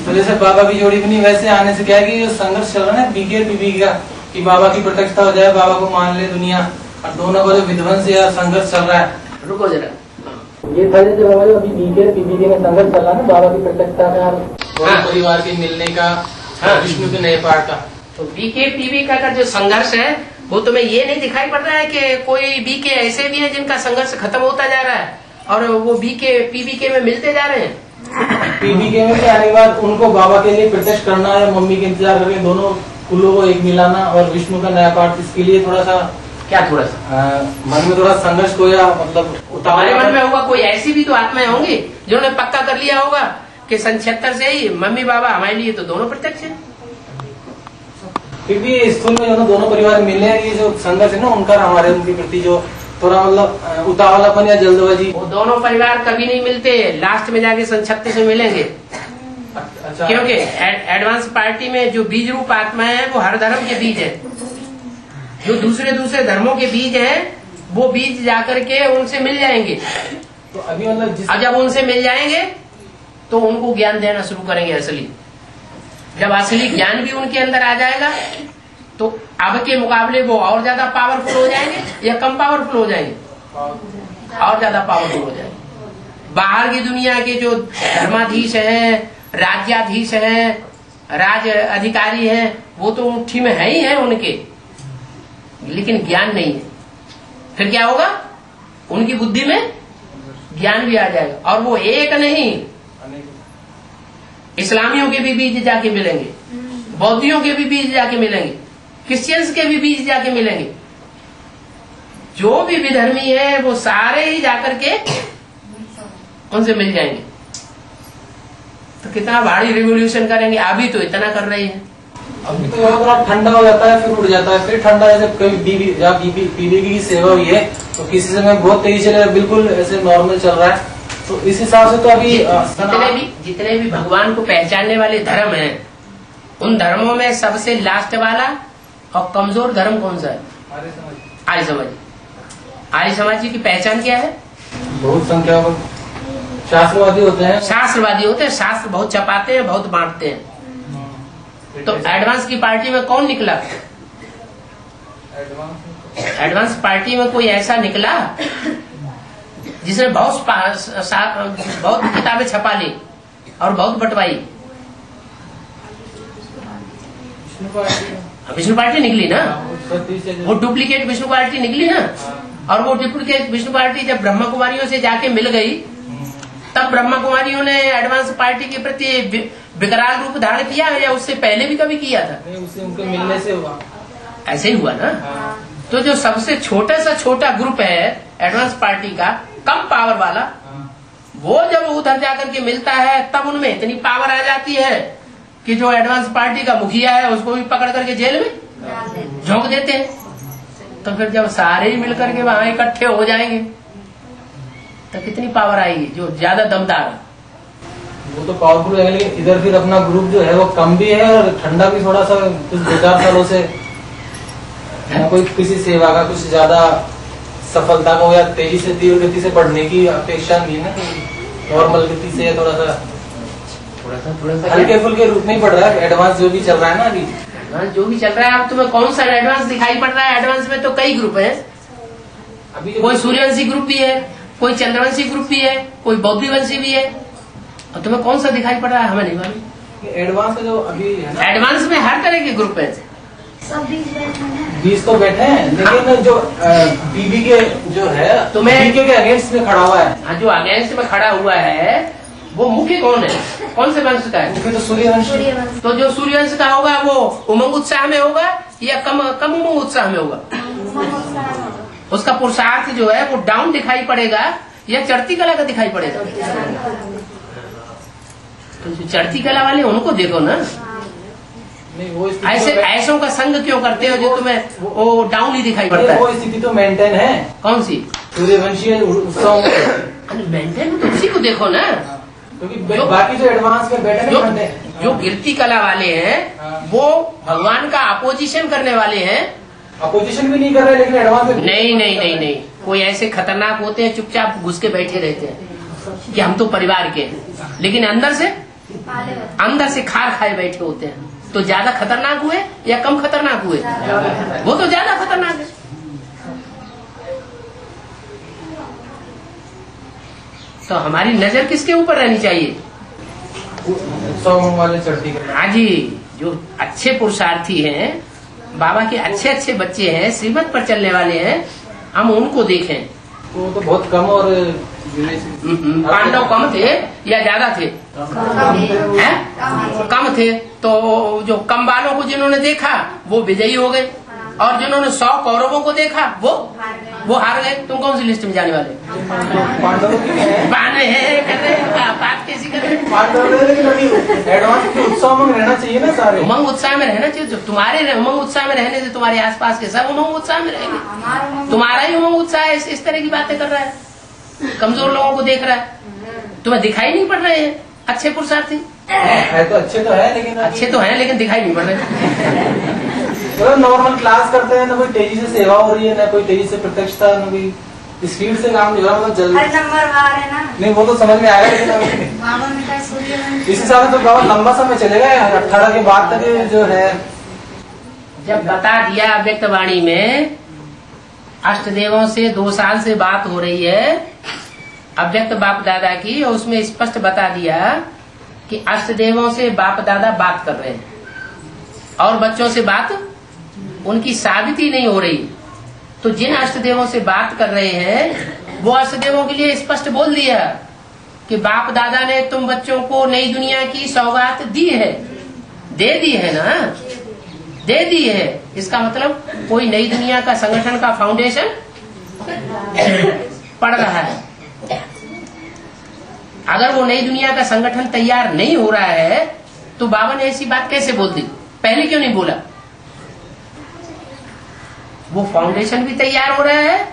तो जैसे बाबा की जोड़ी बनी, वैसे आने से क्या है कि जो संघर्ष चल रहा है ना बीके और बीबी का, कि बाबा की प्रतिष्ठा हो जाए, बाबा को मान ले दुनिया, और दोनों का जो विध्वंस या संघर्ष चल रहा है। रुको जरा, ये था जैसे बाबा जो अभी बीके और बीबी में संघर्ष चल रहा है ना, बाबा की प्रतिष्ठा में और परिवार के मिलने का, विष्णु के नए पाठ का। तो बीके पीबी का जो संघर्ष है वो तुम्हें ये नहीं दिखाई पड़ रहा है कि कोई बीके ऐसे भी है जिनका संघर्ष खत्म होता जा रहा है और वो बीके पीबीके में मिलते जा रहे हैं। पीबीके में आने के बाद उनको बाबा के लिए प्रत्यक्ष करना या मम्मी के इंतजार करके दोनों कुलों को एक मिलाना और विष्णु का नया पाठ, इसके लिए थोड़ा सा थोड़ा सा मन में थोड़ा संघर्ष को या मतलब तुम्हारे मन में होगा। कोई ऐसी भी तो आत्माएं होंगी जिन्होंने पक्का कर लिया होगा कि 76 से ही मम्मी बाबा हमारे लिए तो दोनों प्रत्यक्ष है। फिर भी स्थूल में दोनों परिवार मिले हैं, ये जो संघर्ष है ना उनका हमारे उनके प्रति जो थोड़ा मतलब उतावलापन या जल्दबाजी, वो दोनों परिवार कभी नहीं मिलते, लास्ट में जाके 36 में मिलेंगे। अच्छा, क्योंकि एडवांस पार्टी में जो बीज रूप आत्माएं हैं वो हर धर्म के बीज है। जो दूसरे धर्मों के बीज हैं वो बीज जाकर के उनसे मिल जाएंगे। तो अभी मतलब अब जब उनसे मिल जाएंगे तो उनको ज्ञान देना शुरू करेंगे असली। जब असली ज्ञान भी उनके अंदर आ जाएगा तो अब के मुकाबले वो और ज्यादा पावरफुल हो जाएंगे या कम पावरफुल हो जाएंगे? और ज्यादा पावरफुल हो जाएंगे। बाहर की दुनिया के जो धर्माधीश हैं, राज्याधीश हैं, राज अधिकारी हैं, वो तो मुट्ठी में है ही है उनके, लेकिन ज्ञान नहीं है। फिर क्या होगा? उनकी बुद्धि में ज्ञान भी आ जाएगा और वो एक नहीं, इस्लामियों के भी बीज जाके मिलेंगे, बौद्धियों के भी बीज जाके मिलेंगे, क्रिश्चियंस के भी बीज जाके मिलेंगे। जो भी विधर्मी है वो सारे ही जाकर के उनसे मिल जाएंगे। तो कितना भारी रिवोल्यूशन करेंगे। अभी तो इतना कर रही है। अभी तो थोड़ा ठंडा हो जाता है, फिर उड़ जाता है, फिर ठंडा। जैसे कभी बीबी की सेवा हुई है तो किसी समय बहुत तेजी से बिल्कुल ऐसे नॉर्मल चल रहा है। तो इस हिसाब से तो अभी जितने भी भगवान को पहचानने वाले धर्म हैं, उन धर्मों में सबसे लास्ट वाला और कमजोर धर्म कौन सा है? आर्य समाज। आर्य समाज की पहचान क्या है? बहुत संख्या में शास्त्रवादी होते हैं। शास्त्र बहुत छपाते हैं, बहुत बांटते हैं। तो एडवांस की पार्टी में कौन निकला? एडवांस पार्टी में कोई ऐसा निकला जिसने बहुत किताबें छपा ली और बहुत बंटवाई। विष्णु पार्टी निकली ना, वो डुप्लीकेट विष्णु पार्टी निकली ना। और वो डुप्लीकेट विष्णु पार्टी जब ब्रह्मा कुमारियों से जाके मिल गई, तब ब्रह्मा कुमारियों ने एडवांस पार्टी के प्रति विकराल रूप धारण किया या उससे पहले भी कभी किया था? उससे उनके मिलने से हुआ, ऐसे ही हुआ ना। तो जो सबसे छोटा ग्रुप है एडवांस पार्टी का, कम पावर वाला, वो जब उधर जाकर के मिलता है तब उनमें इतनी पावर आ जाती है कि जो एडवांस पार्टी का मुखिया है उसको भी पकड़ करके जेल में झोंक देते हैं। तो फिर जब सारे ही मिलकर के वहां इकट्ठे हो जाएंगे तो कितनी पावर आएगी? जो ज्यादा दमदार है वो तो पावरफुल है, लेकिन इधर फिर अपना ग्रुप जो है वो कम भी है और ठंडा भी थोड़ा सा। कुछ 2-4 सालों से कोई किसी सेवा का कुछ ज्यादा सफलता को या तेजी से तीव्र गति से बढ़ने की अपेक्षा नहीं है ना। नॉर्मल गति से थोड़ा सा हल्के फुल्के रूप में ही बढ़ रहा है। एडवांस जो भी चल रहा है ना, अभी एडवांस जो भी चल रहा है। अब तुम्हें कौन सा एडवांस दिखाई पड़ रहा है? एडवांस में तो कई ग्रुप है। अभी कोई सूर्यवंशी ग्रुप भी है, कोई चंद्रवंशी ग्रुप भी है, कोई बौद्धिवंशी भी है। और तुम्हें कौन सा दिखाई पड़ रहा है? हमें नहीं मालूम। एडवांस का जो अभी है ना, एडवांस में हर तरह के ग्रुप है। सब बीस तो बैठे हैं, लेकिन जो बीबी के जो है तुम्हें के अगेंस्ट में खड़ा हुआ है। हाँ, जो अगेंस्ट में खड़ा हुआ है वो मुख्य कौन है? कौन से वंश का है? मुख्य तो सूर्यवंश। तो जो सूर्यवंश का होगा वो उमंग उत्साह में होगा या कम उमंग उत्साह में होगा? उसका पुरुषार्थ जो है वो डाउन दिखाई पड़ेगा या चढ़ती कला का दिखाई पड़ेगा? तो जो चढ़ती कला वाले उनको देखो ना। नहीं, वो ऐसों का संग क्यों करते हो जो तुम्हें वो डाउन ही दिखाई पड़ता है? वो स्थिति तो मेंटेन है। कौन सी? सूर्यवंशी उत्सव मेंटेन तो उसी को देखो ना। क्योंकि बाकी जो एडवांस में बैठे नहीं करते, जो कीर्ति कला वाले हैं वो भगवान का अपोजिशन करने वाले हैं। अपोजिशन भी नहीं कर रहे लेकिन एडवांस में नहीं, कोई ऐसे खतरनाक होते हैं चुपचाप घुस के बैठे रहते हैं कि हम तो परिवार के हैं, लेकिन अंदर से खार खाए बैठे होते हैं। तो ज्यादा खतरनाक हुए या कम खतरनाक हुए? वो तो ज्यादा खतरनाक है। तो हमारी नजर किसके ऊपर रहनी चाहिए? 100 वाले चढ़ती। हाँ जी, जो अच्छे पुरुषार्थी हैं, बाबा के अच्छे अच्छे बच्चे हैं, श्रीमत पर चलने वाले हैं, हम उनको देखें। वो तो बहुत कम और पांडव कम थे या ज्यादा थे? कम थे। तो जो कम वालों को जिन्होंने देखा वो विजयी हो गए, और जिन्होंने 100 कौरवों को देखा वो हार गए। तुम कौन सी लिस्ट में जाने वाले? पांडवों की बात कैसी कर रहे? एडवांस उत्साह में रहना चाहिए ना सारे। उमंग उत्साह में रहना चाहिए। तुम्हारे उमंग उत्साह में रहने से तुम्हारे आसपास के सब उमंग उत्साह में रहेंगे। तुम्हारा ही उमंग उत्साह है इस तरह की बातें कर रहा है, कमजोर लोगों को देख रहा है। तुम्हें दिखाई नहीं पड़ रहे हैं अच्छे पुरुषार्थी? है तो अच्छे तो है लेकिन दिखाई नहीं पड़ रहे। नॉर्मल क्लास करते हैं ना, कोई तेजी से सेवा हो रही है ना, कोई तेजी से प्रत्यक्षता, ना कोई स्पीड से काम नहीं हो रहा, मतलब जल्दी नंबर है ना। नहीं, वो तो समझ में आएगा, लेकिन इस हिसाब से तो बहुत लंबा समय चलेगा। 18 के बाद तक जो है, जब बता दिया अव्यक्त वाणी में अष्टदेवों से 2 साल से बात हो रही है अव्यक्त बाप दादा की, और उसमें स्पष्ट बता दिया कि अष्टदेवों से बाप दादा बात कर रहे हैं और बच्चों से बात उनकी साबिती नहीं हो रही। तो जिन अष्टदेवों से बात कर रहे हैं वो अष्टदेवों के लिए स्पष्ट बोल दिया कि बाप दादा ने तुम बच्चों को नई दुनिया की सौगात दी है, दे दी है ना, दे दी है। इसका मतलब कोई नई दुनिया का संगठन का फाउंडेशन पड़ रहा है। अगर वो नई दुनिया का संगठन तैयार नहीं हो रहा है तो बाबा ने ऐसी बात कैसे बोल दी? पहले क्यों नहीं बोला? वो फाउंडेशन भी तैयार हो रहा है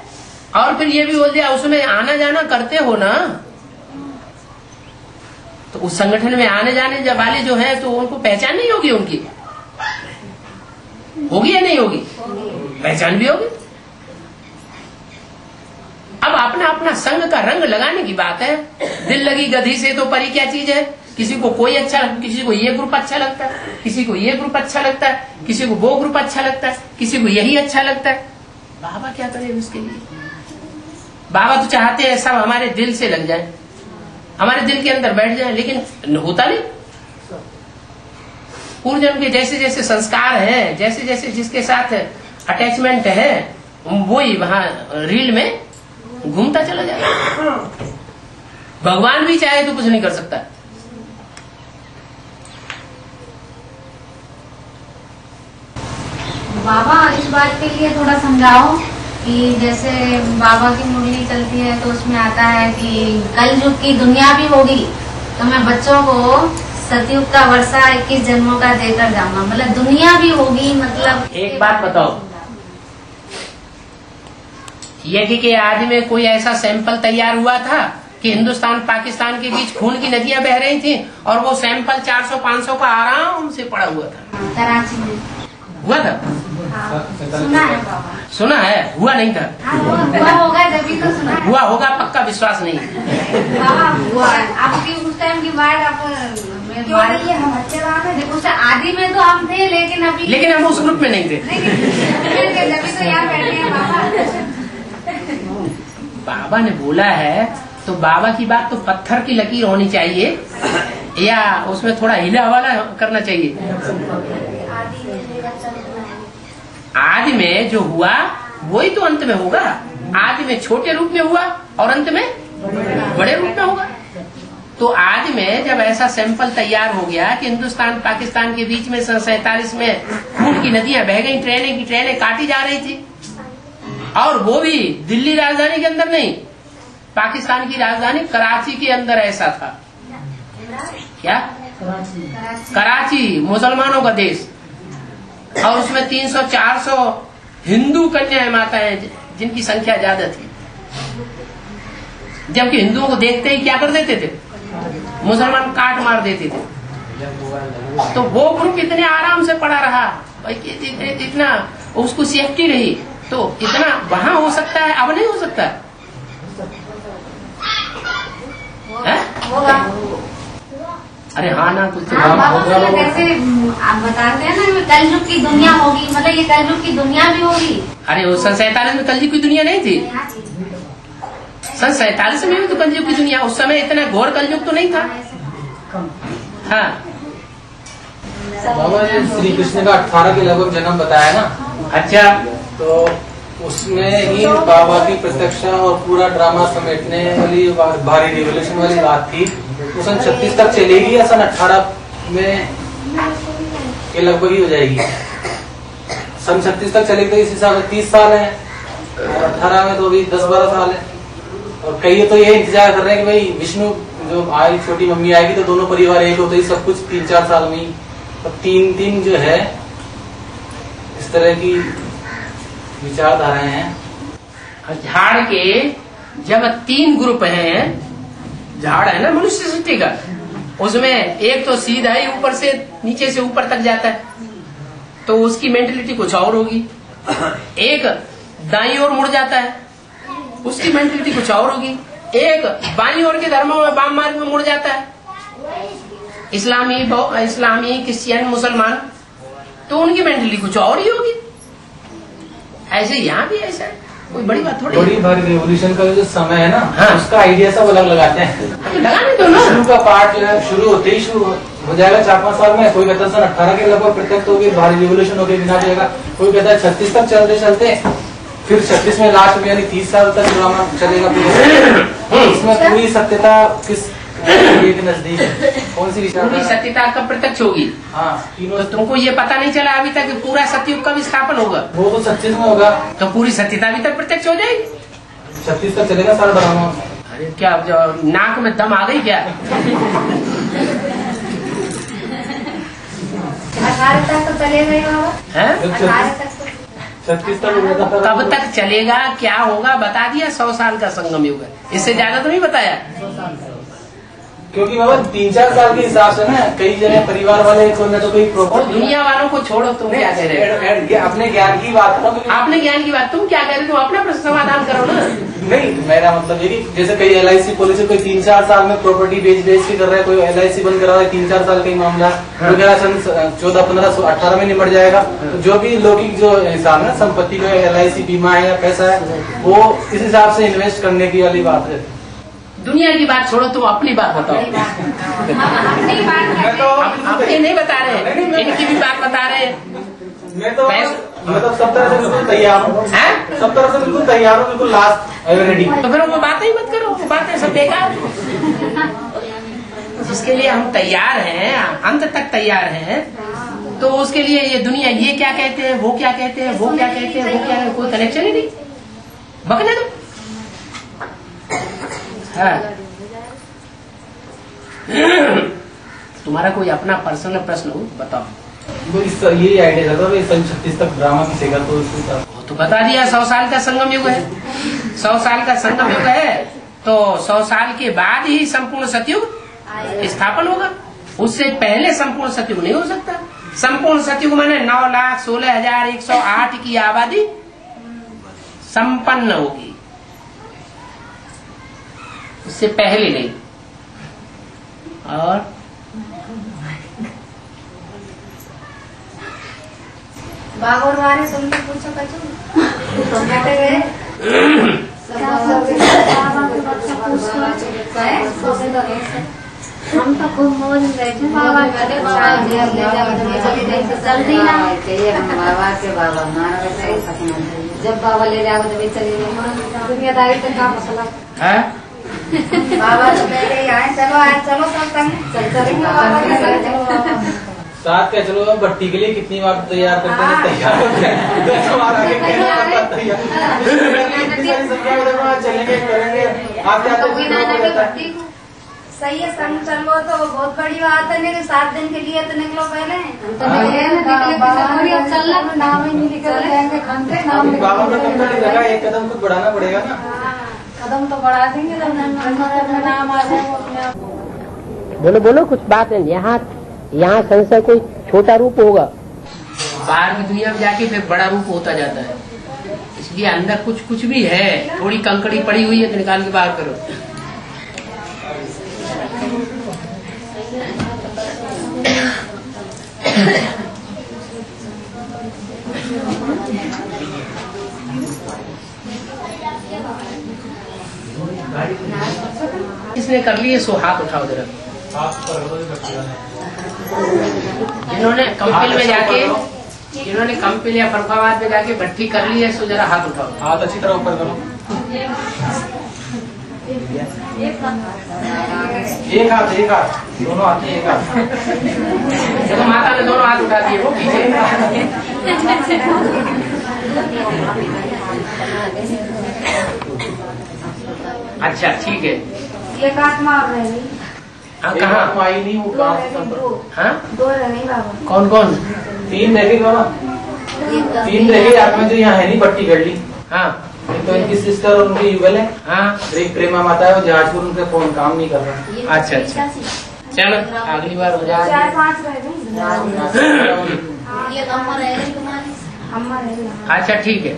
और फिर ये भी बोल दिया उसमें आना जाना करते हो ना, तो उस संगठन में आने जाने वाले जो हैं तो उनको पहचान नहीं होगी, उनकी होगी या नहीं होगी? पहचान भी होगी। अब अपना अपना संघ का रंग लगाने की बात है। दिल लगी गधी से तो परी क्या चीज है? किसी को कोई अच्छा, किसी को ये ग्रुप अच्छा लगता है, किसी को ये ग्रुप अच्छा लगता है, किसी को वो ग्रुप अच्छा लगता है, किसी को यही अच्छा लगता है। बाबा क्या करे उसके लिए? बाबा तो चाहते हैं सब हमारे दिल से लग जाए, हमारे दिल के अंदर बैठ जाए, लेकिन होता नहीं। पूर्व जन्म के जैसे जैसे संस्कार हैं, जैसे जैसे जिसके साथ अटैचमेंट है, वही वहां रील में घूमता चला जाएगा। भगवान भी चाहे तो कुछ नहीं कर सकता। बाबा इस बात के लिए थोड़ा समझाओ कि जैसे बाबा की मुरली चलती है तो उसमें आता है कि कल युग की दुनिया भी होगी तो मैं बच्चों को सतयुग का वर्षा 21 जन्मों का देकर जाऊंगा। मतलब दुनिया भी होगी। मतलब एक बात बताओ, यदि के आदि में कोई ऐसा सैंपल तैयार हुआ था कि हिंदुस्तान पाकिस्तान के बीच खून की नदियां बह रही थी और वो सैंपल 400-500 का आराम से पड़ा हुआ था? कराची में हुआ था? सुना है बाबा। सुना है, हुआ नहीं था। हुआ होगा जब तो सुना है। हुआ होगा, पक्का विश्वास नहीं। बाबा हुआ आपकी उस टाइम की बात आप हम अच्छे उस आदि में तो हम थे, लेकिन हम उस ग्रुप में नहीं थे। जब तो यहाँ बैठे हैं बाबा। बाबा ने बोला है तो बाबा की बात तो पत्थर की लकीर होनी चाहिए या उसमें थोड़ा हिला हवाला करना चाहिए? आदि में जो हुआ वही तो अंत में होगा। आदि में छोटे रूप में हुआ और अंत में बड़े रूप में होगा। तो आदि में जब ऐसा सैंपल तैयार हो गया कि हिंदुस्तान पाकिस्तान के बीच में 47 में खून की नदियां बह गई, ट्रेनें काटी जा रही थी, और वो भी दिल्ली राजधानी के अंदर नहीं, पाकिस्तान की राजधानी कराची के अंदर ऐसा था। क्या? कराची मुसलमानों का देश, और उसमें 300-400 हिंदू कन्याएं माताएं जिनकी संख्या ज्यादा थी, जबकि हिंदुओं को देखते ही क्या कर देते थे? मुसलमान काट मार देते थे। तो वो ग्रुप इतने आराम से पड़ा रहा भाई, इतना उसको सेफ्टी रही, तो इतना वहां हो सकता है, अब नहीं हो सकता है? अरे हाँ ना कुछ कैसे आप बताते हैं ना, कलयुग की दुनिया होगी, मतलब ये कलयुग की दुनिया भी होगी। अरे वो सन 47 में कलयुग की दुनिया नहीं थी। सन 47 में भी तो कलयुग की दुनिया, उस समय इतना घोर कलयुग तो नहीं था। हाँ बाबा ये श्री कृष्ण का 18 के लगभग जन्म बताया ना। अच्छा, तो उसमें ही बाबा की प्रत्यक्षा और पूरा ड्रामा समेटने वाली भारी रिवोल्यूशन वाली बात थी। वो सन 36 तक चलेगी या सन 18 में के लगभग ही हो जाएगी? सन 36 तक चलेगी तो इस हिसाब से 30 साल है, और 18 में तो अभी 10-12 साल है। और कई तो ये इंतजार कर रहे हैं कि भाई विष्णु जो आई छोटी मम्मी आएगी तो दोनों परिवार एक होते ही सब कुछ 3-4 साल में ही। तो 3 जो है इस तरह की विचारधाराएं हैं। झाड़ के जब 3 ग्रुप हैं, झाड़ है ना मनुष्य सृष्टि का, उसमें एक तो सीधा ही ऊपर से नीचे से ऊपर तक जाता है, तो उसकी मेंटेलिटी कुछ और होगी। एक दाईं ओर मुड़ जाता है, उसकी मेंटेलिटी कुछ और होगी। एक बाईं ओर के धर्मों में, वाम मार्ग में मुड़ जाता है, इस्लामी क्रिश्चियन मुसलमान, तो उनकी मेंटेलिटी कुछ और ही होगी। ऐसे यहाँ भी ऐसा है, कोई बड़ी बात थोड़ी। बड़ी भारी रिवोल्यूशन का जो समय है ना, हाँ। उसका आइडिया सब अलग लगाते हैं। लगाने दो ना। शुरू का पार्ट जो है शुरू होते ही शुरू हो जाएगा 4-5 साल में। कोई कहता है सन 18 के लगभग प्रत्यक्ष होगी, भारी रिवोल्यूशन होगी, बिना जाएगा। कोई कहता है 36 तक चलते चलते फिर 36 में लास्ट में यानी 30 साल तक ड्रामा चलेगा। इसमें पूरी सत्यता किस के नजदीक है? कौन सी विचार? पूरी सत्यता कब प्रत्यक्ष होगी? हाँ, तो तुमको ये पता नहीं चला अभी तक कि पूरा सतयुग कब स्थापन होगा? वो तो 36 में होगा। तो पूरी सत्यता अभी तक प्रत्यक्ष हो जाएगी। 36 तक चलेगा सारा ड्रामा। अरे क्या नाक में दम आ गई क्या? 18 तक तो चलेगा ही बाबा। है? 18 तक तो 36 तक हो जाता। कब तक चलेगा, क्या होगा बता दिया। 100 साल का संगम युग है, इससे ज्यादा तो नहीं बताया। क्योंकि बाबा 3-4 साल के हिसाब से ना कई जगह परिवार वाले कोई ना तो कोई और दुनिया वालों को छोड़ो, तुम क्या कह रहे हो? अपने ज्ञान की बात करो। आपने ज्ञान की बात, तुम क्या कह रहे हो? तुम अपना प्रश्न समाधान करो ना। नहीं, मेरा मतलब ये कि जैसे कई LIC पॉलिसी कोई 3-4 साल में प्रॉपर्टी बेच के कर रहा है, कोई LIC बंद करा रहा है 3-4 साल का ही मामला, तो क्या सन 14-15-18 में निपट जाएगा। तो जो भी लौकिक जो हिसाब है संपत्ति का LIC बीमा है या पैसा है, वो इस हिसाब से इन्वेस्ट करने की वाली बात है। दुनिया की बात छोड़ो, तुम अपनी बात बताओ। अपनी बात अपने नहीं बता रहे, इनकी भी बात बता रहे हैं। मैं तो मतलब सब तरह से बिल्कुल तैयार हूँ। सब तरह से बिल्कुल तैयार हूँ, बिल्कुल लास्ट रेडी। तो फिर वो बातें ही मत करो, बातें सब बेकार। जिसके लिए हम तैयार हैं, अंत तक तैयार हैं, तो उसके लिए ये दुनिया ये क्या कहते हैं, वो क्या कहते हैं, वो क्या कहते हैं, वो क्या है, कोई कनेक्शन ही नहीं। बकने दो। हाँ। तुम्हारा कोई अपना पर्सनल प्रश्न हो बताओ। तो यही आइडिया चल रहा है सन 36 तक ड्रामा खींचेगा तो तो बता दिया 100 साल का संगम युग है। 100 साल का संगम युग है, तो 100 साल के बाद ही संपूर्ण सतयुग स्थापन होगा। उससे पहले संपूर्ण सतयुग नहीं हो सकता। संपूर्ण सतयुग माने 9,16,108 की आबादी संपन्न होगी, उससे पहले नहीं। और बागोर वाले तुमने पूछो कचू तुम बैठे गए हम तो खूब मौज में बैठे बाबा जल्दी ना बाबा के बाबा जब बाबा ले जाओ तो चले दुनियादारी तो काम मसला है। बाबा तो पहले ही आए, चलो आए, चलो सब चल साथ क्या चलो भट्टी के लिए कितनी बार तैयार करते हैं, तैयार होते हैं। सही है, संग चलो तो बहुत बड़ी बात है। नहीं 7 दिन के लिए तो निकलो पहले नाम ही नहीं निकल जाएंगे खाते बाबा का तुम लगा एक कदम कुछ बढ़ाना पड़ेगा ना। कदम तो बढ़ा देंगे, नाम आ जाए अपने आप। बोलो बोलो कुछ बात है। यहाँ संशय कोई छोटा रूप होगा, बाहर की दुनिया में जाके फिर बड़ा रूप होता जाता है। इसलिए अंदर कुछ भी है, थोड़ी कंकड़ी पड़ी हुई है तो निकाल के बाहर करो। इसने कर लिए सो हाथ उठाओ जरा। जिन्होंने कंपिल या फरुखाबाद में जाके भट्टी कर ली है सो जरा हाथ उठाओ। हाथ अच्छी तरह ऊपर करो। एक हाथ दोनों हाथ एक हाथ। देखो माता ने दोनों हाथ उठा दिए वो पीछे। अच्छा ठीक है। एक आत्मा और रह गई। कहाँ आई नहीं वो हाँ दो रह गई बाबा। कौन कौन? 3 रह गई बाबा। 3 रह गई आत्मा जो यहाँ है नहीं, पट्टी कर ली। हाँ एक तो इनकी सिस्टर और उनकी युगल है। हाँ एक प्रेमा माता है, वो जहाजपुर, उनके फोन काम नहीं कर रहा। अच्छा चलो अगली बार हो जाए। 4-5 रह गई। अच्छा ठीक है।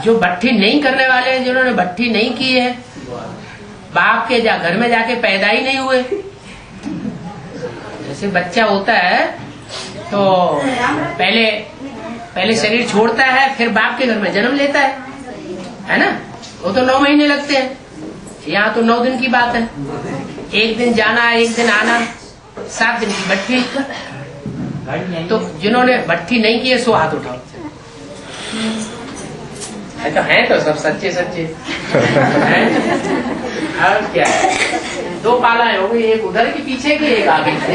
जो भट्टी नहीं करने वाले हैं, जिन्होंने भट्टी नहीं की है, बाप के घर में जाके पैदा ही नहीं हुए। जैसे बच्चा होता है तो पहले शरीर छोड़ता है, फिर बाप के घर में जन्म लेता है ना। वो तो 9 महीने लगते हैं, यहाँ तो 9 दिन की बात है। 1 दिन जाना, 1 दिन आना, 7 दिन की भट्टी। तो जिन्होंने भट्टी नहीं की है सो हाथ उठाओ। अच्छा है तो सब सच्चे हैं। और क्या है, 2 पालाएं हो गई, एक उधर की पीछे की, एक आगे से।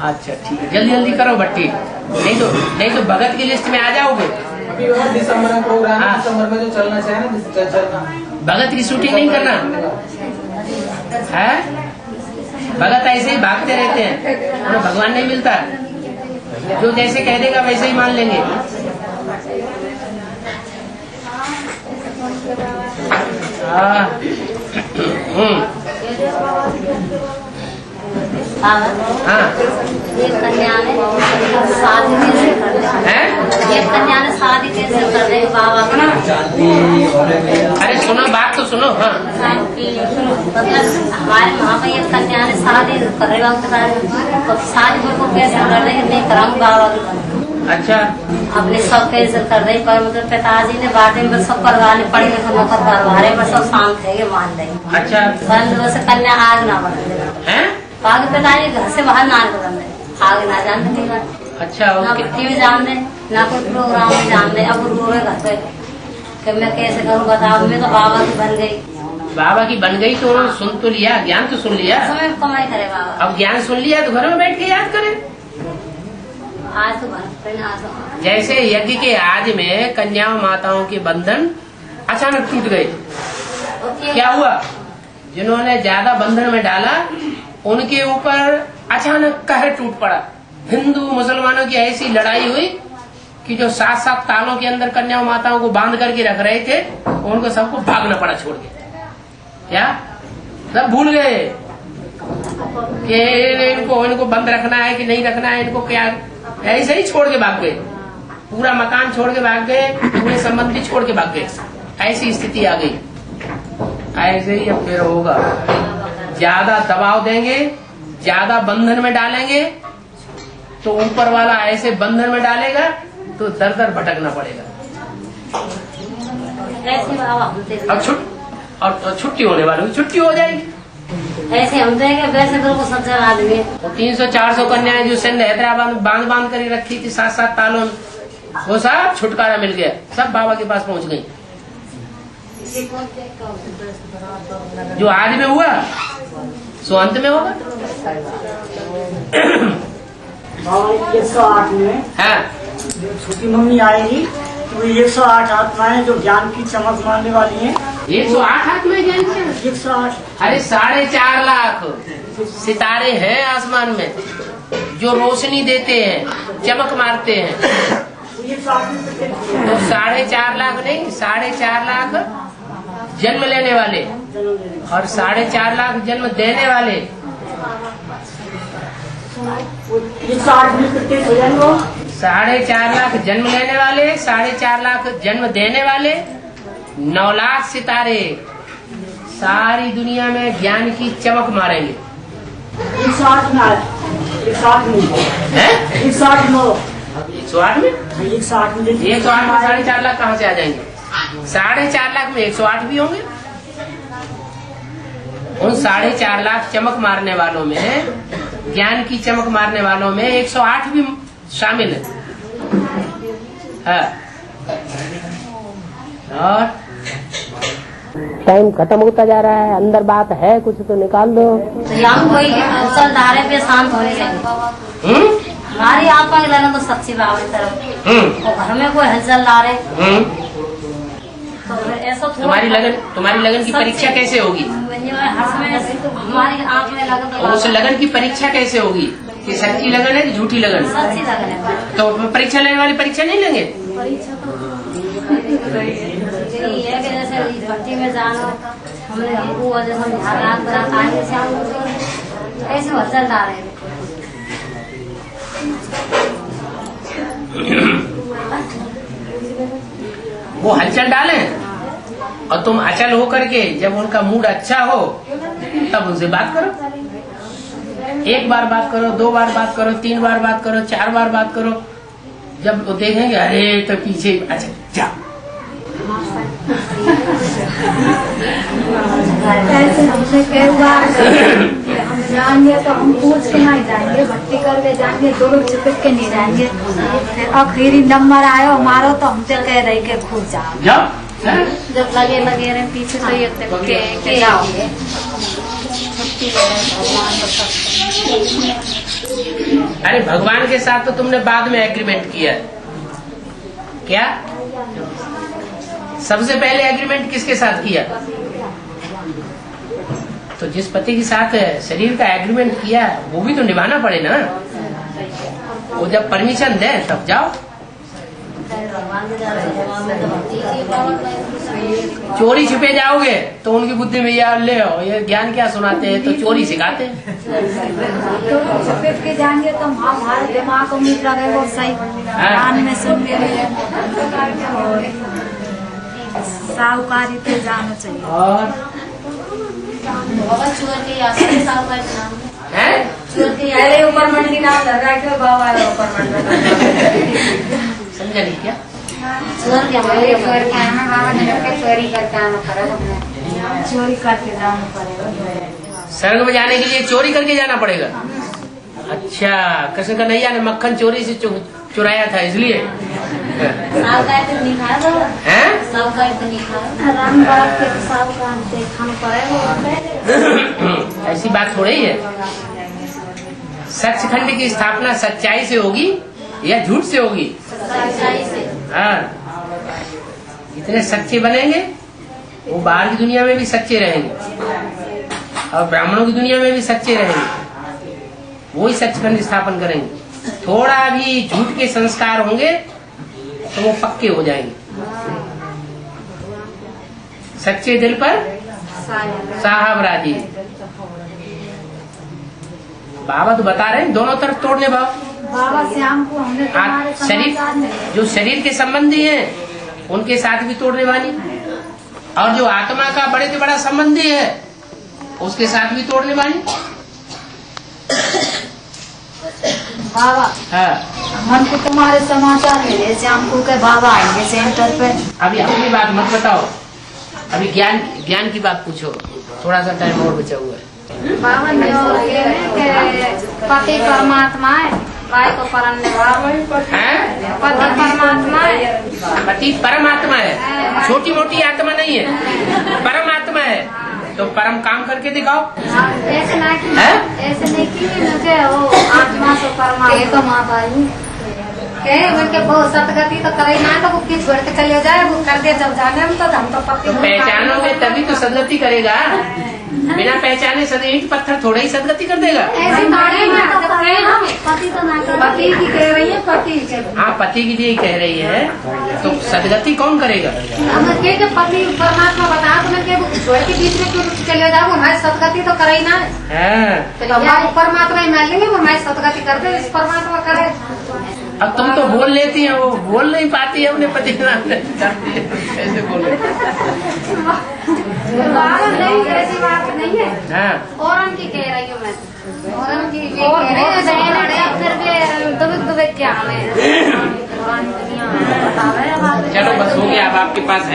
अच्छा ठीक है, जल्दी करो भट्टी, नहीं तो भगत की लिस्ट में आ जाओगे। अभी दिसंबर में प्रोग्राम है, दिसंबर में जो चलना चाहिए ना चलना। भगत की शूटिंग नहीं करना है। भगत ऐसे ही भागते रहते हैं, उन्हें भगवान नहीं मिलता। जो जैसे कह देगा वैसे ही मान लेंगे। हाँ एक कन्या ने शादी कैसे कर दे, एक कन्या ने शादी कैसे कर दे बाबा की। अरे सुनो, बात तो सुनो। हाँ मतलब हमारे वहाँ पे एक कन्या ने शादी कर रहे वक्त शादी को कैसे कर रहे नहीं करा बाबा की। अच्छा अपने सब कैसे कर रही, पर मतलब पिताजी ने बाद में सब करवा ले, पढ़े लिखे नौकर करवारे पर सब शांत है मान देंगे। अच्छा वैसे कन्या आग ना बढ़ है, आगे पिताजी घर से बाहर ना निकल दे, आगे ना जान दे। अच्छा ना टीवी जान दे, ना कोई प्रोग्राम में जान दे। अब रोए घर पे कि मैं कैसे करूँ बताओ। मैं तो बाबा की बन गई। बाबा की बन गई तो सुन तो लिया, ज्ञान तो सुन लिया। समय कमाई करे बाबा। अब ज्ञान सुन लिया तो घर में बैठ के याद करे। आज तो घर जैसे यज्ञ के आज में कन्याओं माताओं के बंधन अचानक टूट गए। क्या हुआ? जिन्होंने ज्यादा बंधन में डाला उनके ऊपर अचानक कहर टूट पड़ा। हिंदू मुसलमानों की ऐसी लड़ाई हुई कि जो 7-7 तालों के अंदर कन्याओं माताओं को बांध करके रख रहे थे, उनको सबको भागना पड़ा छोड़ के। क्या सब भूल गए कि इनको बंद रखना है कि नहीं रखना है, इनको क्या, ऐसे ही छोड़ के भाग गए। पूरा मकान छोड़ के भाग गए, पूरे संबंधी छोड़ के भाग गए। ऐसी स्थिति आ गई। ऐसे ही अब फिर होगा। ज्यादा दबाव देंगे, ज्यादा बंधन में डालेंगे तो ऊपर वाला ऐसे बंधन में डालेगा तो दर दर भटकना पड़ेगा। अब छुट्टी होने वाली, छुट्टी हो जाएगी। ऐसे हम देंगे वैसे बिल्कुल सज्जन आदमी। 300-400 कन्याएं जो सिंध हैदराबाद में बांध कर रखी थी 7-7 तालों, वो सब छुटकारा मिल गया, सब बाबा के पास पहुंच गई। जो आज में हुआ सो अंत में होगा। 108 में हाँ छोटी मम्मी आएगी तो 108 आत्माएं जो ज्ञान की चमक मारने वाली हैं। 108 आत्माएं ज्ञान की? 108। अरे 4.5 लाख सितारे हैं आसमान में जो रोशनी देते हैं, चमक मारते हैं। तो 4.5 लाख नहीं, 4.5 लाख जन्म लेने वाले और 4.5 लाख जन्म देने वाले। 4.5 लाख जन्म लेने वाले, 4.5 लाख जन्म देने वाले, 9 लाख सितारे सारी दुनिया में ज्ञान की चमक मारेंगे। 108 में 108 में 108 में 108 में 4.5 लाख कहाँ से आ जाएंगे? 4.5 लाख में 108 भी होंगे। उन 4.5 लाख चमक मारने वालों में, ज्ञान की चमक मारने वालों में 108 भी शामिल है। और टाइम खत्म होता जा रहा है, अंदर बात है कुछ तो निकाल दो। हम कोई धारे पे शांत होने लगे। हमारी आत्मा की लगन तो सच्ची बात की तरफ, और घर में कोई हलचल ला रहे तो ऐसा तुम्हारी लगन की परीक्षा कैसे होगी? हर समय हमारी आँख में लगन तो उस लगन की परीक्षा कैसे होगी कि सच्ची लगन है कि झूठी लगन? सच्ची लगन है। तो परीक्षा लेने वाली परीक्षा नहीं लेंगे? परीक्षा तो यही है कि जैसे भट्टी में जाना, हमने हमको जैसे हम ध्यान आगे से हम ऐसे हलचल ला रहे हैं। वो हलचल डालें और तुम अचल हो करके जब उनका मूड अच्छा हो तब उनसे बात करो। 1 बार बात करो, 2 बार बात करो, 3 बार बात करो, 4 बार बात करो। जब वो देखेंगे अरे तो पीछे अच्छा जा। ऐसे हमने कई बार हम जाएंगे तो हम पूछ के नहीं जाएंगे, भक्ति करके जाएंगे, दोनों चिपक के नहीं जाएंगे। आखिरी नंबर आयो हमारा तो हमसे कह रहे के खुद जाओ। जब लगे रहे पीछे तो ये के जाओगे। अरे भगवान के साथ तो तुमने बाद में एग्रीमेंट किया। क्या सबसे पहले एग्रीमेंट किसके साथ किया? तो जिस पति के साथ शरीर का एग्रीमेंट किया वो भी तो निभाना पड़े ना। वो जब परमिशन दे तब जाओ। चोरी छिपे जाओगे तो उनकी बुद्धि में यार ले आओ, ये ज्ञान क्या सुनाते हैं, तो चोरी सिखाते हैं। छिपक के जाएंगे तो हमारे दिमाग को मिल रहा वो सही कान में सुन के साहूकारी पे जाना चाहिए। और चोर के साहूकार नाम है अरे ऊपर मंडी नाम लग रहा है बाबा ऊपर मंडी समझा नहीं क्या? चोर के चोरी करके जाना पड़ेगा। स्वर्ग में जाने के लिए चोरी करके जाना पड़ेगा। अच्छा, कृष्ण कन्हैया ने मक्खन चोरी से चुराया था इसलिए। साहूकार तो नहीं खाया हैं? साहूकार तो नहीं खाया। रामबाग के साहूकार से खाना पड़ेगा। ऐसी बात थोड़ी है। सचखंड की स्थापना सच्चाई से होगी या झूठ से होगी? सच्चाई से। हाँ, इतने सच्चे बनेंगे वो बाहर की दुनिया में भी सच्चे रहेंगे और ब्राह्मणों की दुनिया में भी सच्चे रहेंगे। वो ही सचखंड स्थापन करेंगे। थोड़ा भी झूठ के संस्कार होंगे तो वो पक्के हो जाएंगे। सच्चे दिल पर साहब राजी। बाबा तो बता रहे हैं दोनों तरफ तोड़ने बाबा श्याम को हमने शरीर, जो शरीर के संबंधी हैं उनके साथ भी तोड़ने वाली, और जो आत्मा का बड़े से बड़ा संबंधी है उसके साथ भी तोड़ने वाली। बाबा हाँ, मन को तुम्हारे समाचार मिले श्याम को के बाबा आएंगे सेंटर पे। अभी अपनी बात मत बताओ, अभी ज्ञान की बात पूछो। थोड़ा सा टाइम और बचा हुआ है। बाबा ने पति परमात्मा है, भाई को परमने पति परमात्मा है। पति परमात्मा है, छोटी मोटी आत्मा नहीं है, परमात्मा है। तो परम काम करके दिखाओ। ऐसे नहीं की मुझे वो आत्मा से परमात्मा बहुत सतगति तो करे ना तो वो किस बढ़ते चले जाए वो कर दे जब जाने हम तो पति पहचानोगे तभी तो सदगति करेगा। बिना पहचाने ईंट पत्थर थोड़ा ही सदगति कर देगा। ऐसी बातें में जब कहे हम पति तो ना करे। पति की कह रही है, पति के हाँ, पति की लिए कह रही है, तो सदगति कौन करेगा? हम के जब पति परमात्मा बता तो मैं के छोड़ के बीच में क्यों चले जाओ, हमारी सदगति तो करे ही ना। तो हमारे परमात्मा ही मान लेंगे, हमारी सदगति कर दे, इस परमात्मा करे। अब तुम तो बोल लेती हैं, वो बोल नहीं पाती है अपने पति के नाम कैसे बोले? नहीं, ऐसी बात नहीं है। हाँ, और उनकी कह रही हूँ मैं, और उनकी कह रही है, फिर भी दुबे क्या हमें चलो बस हो गया, अब आपके पास है।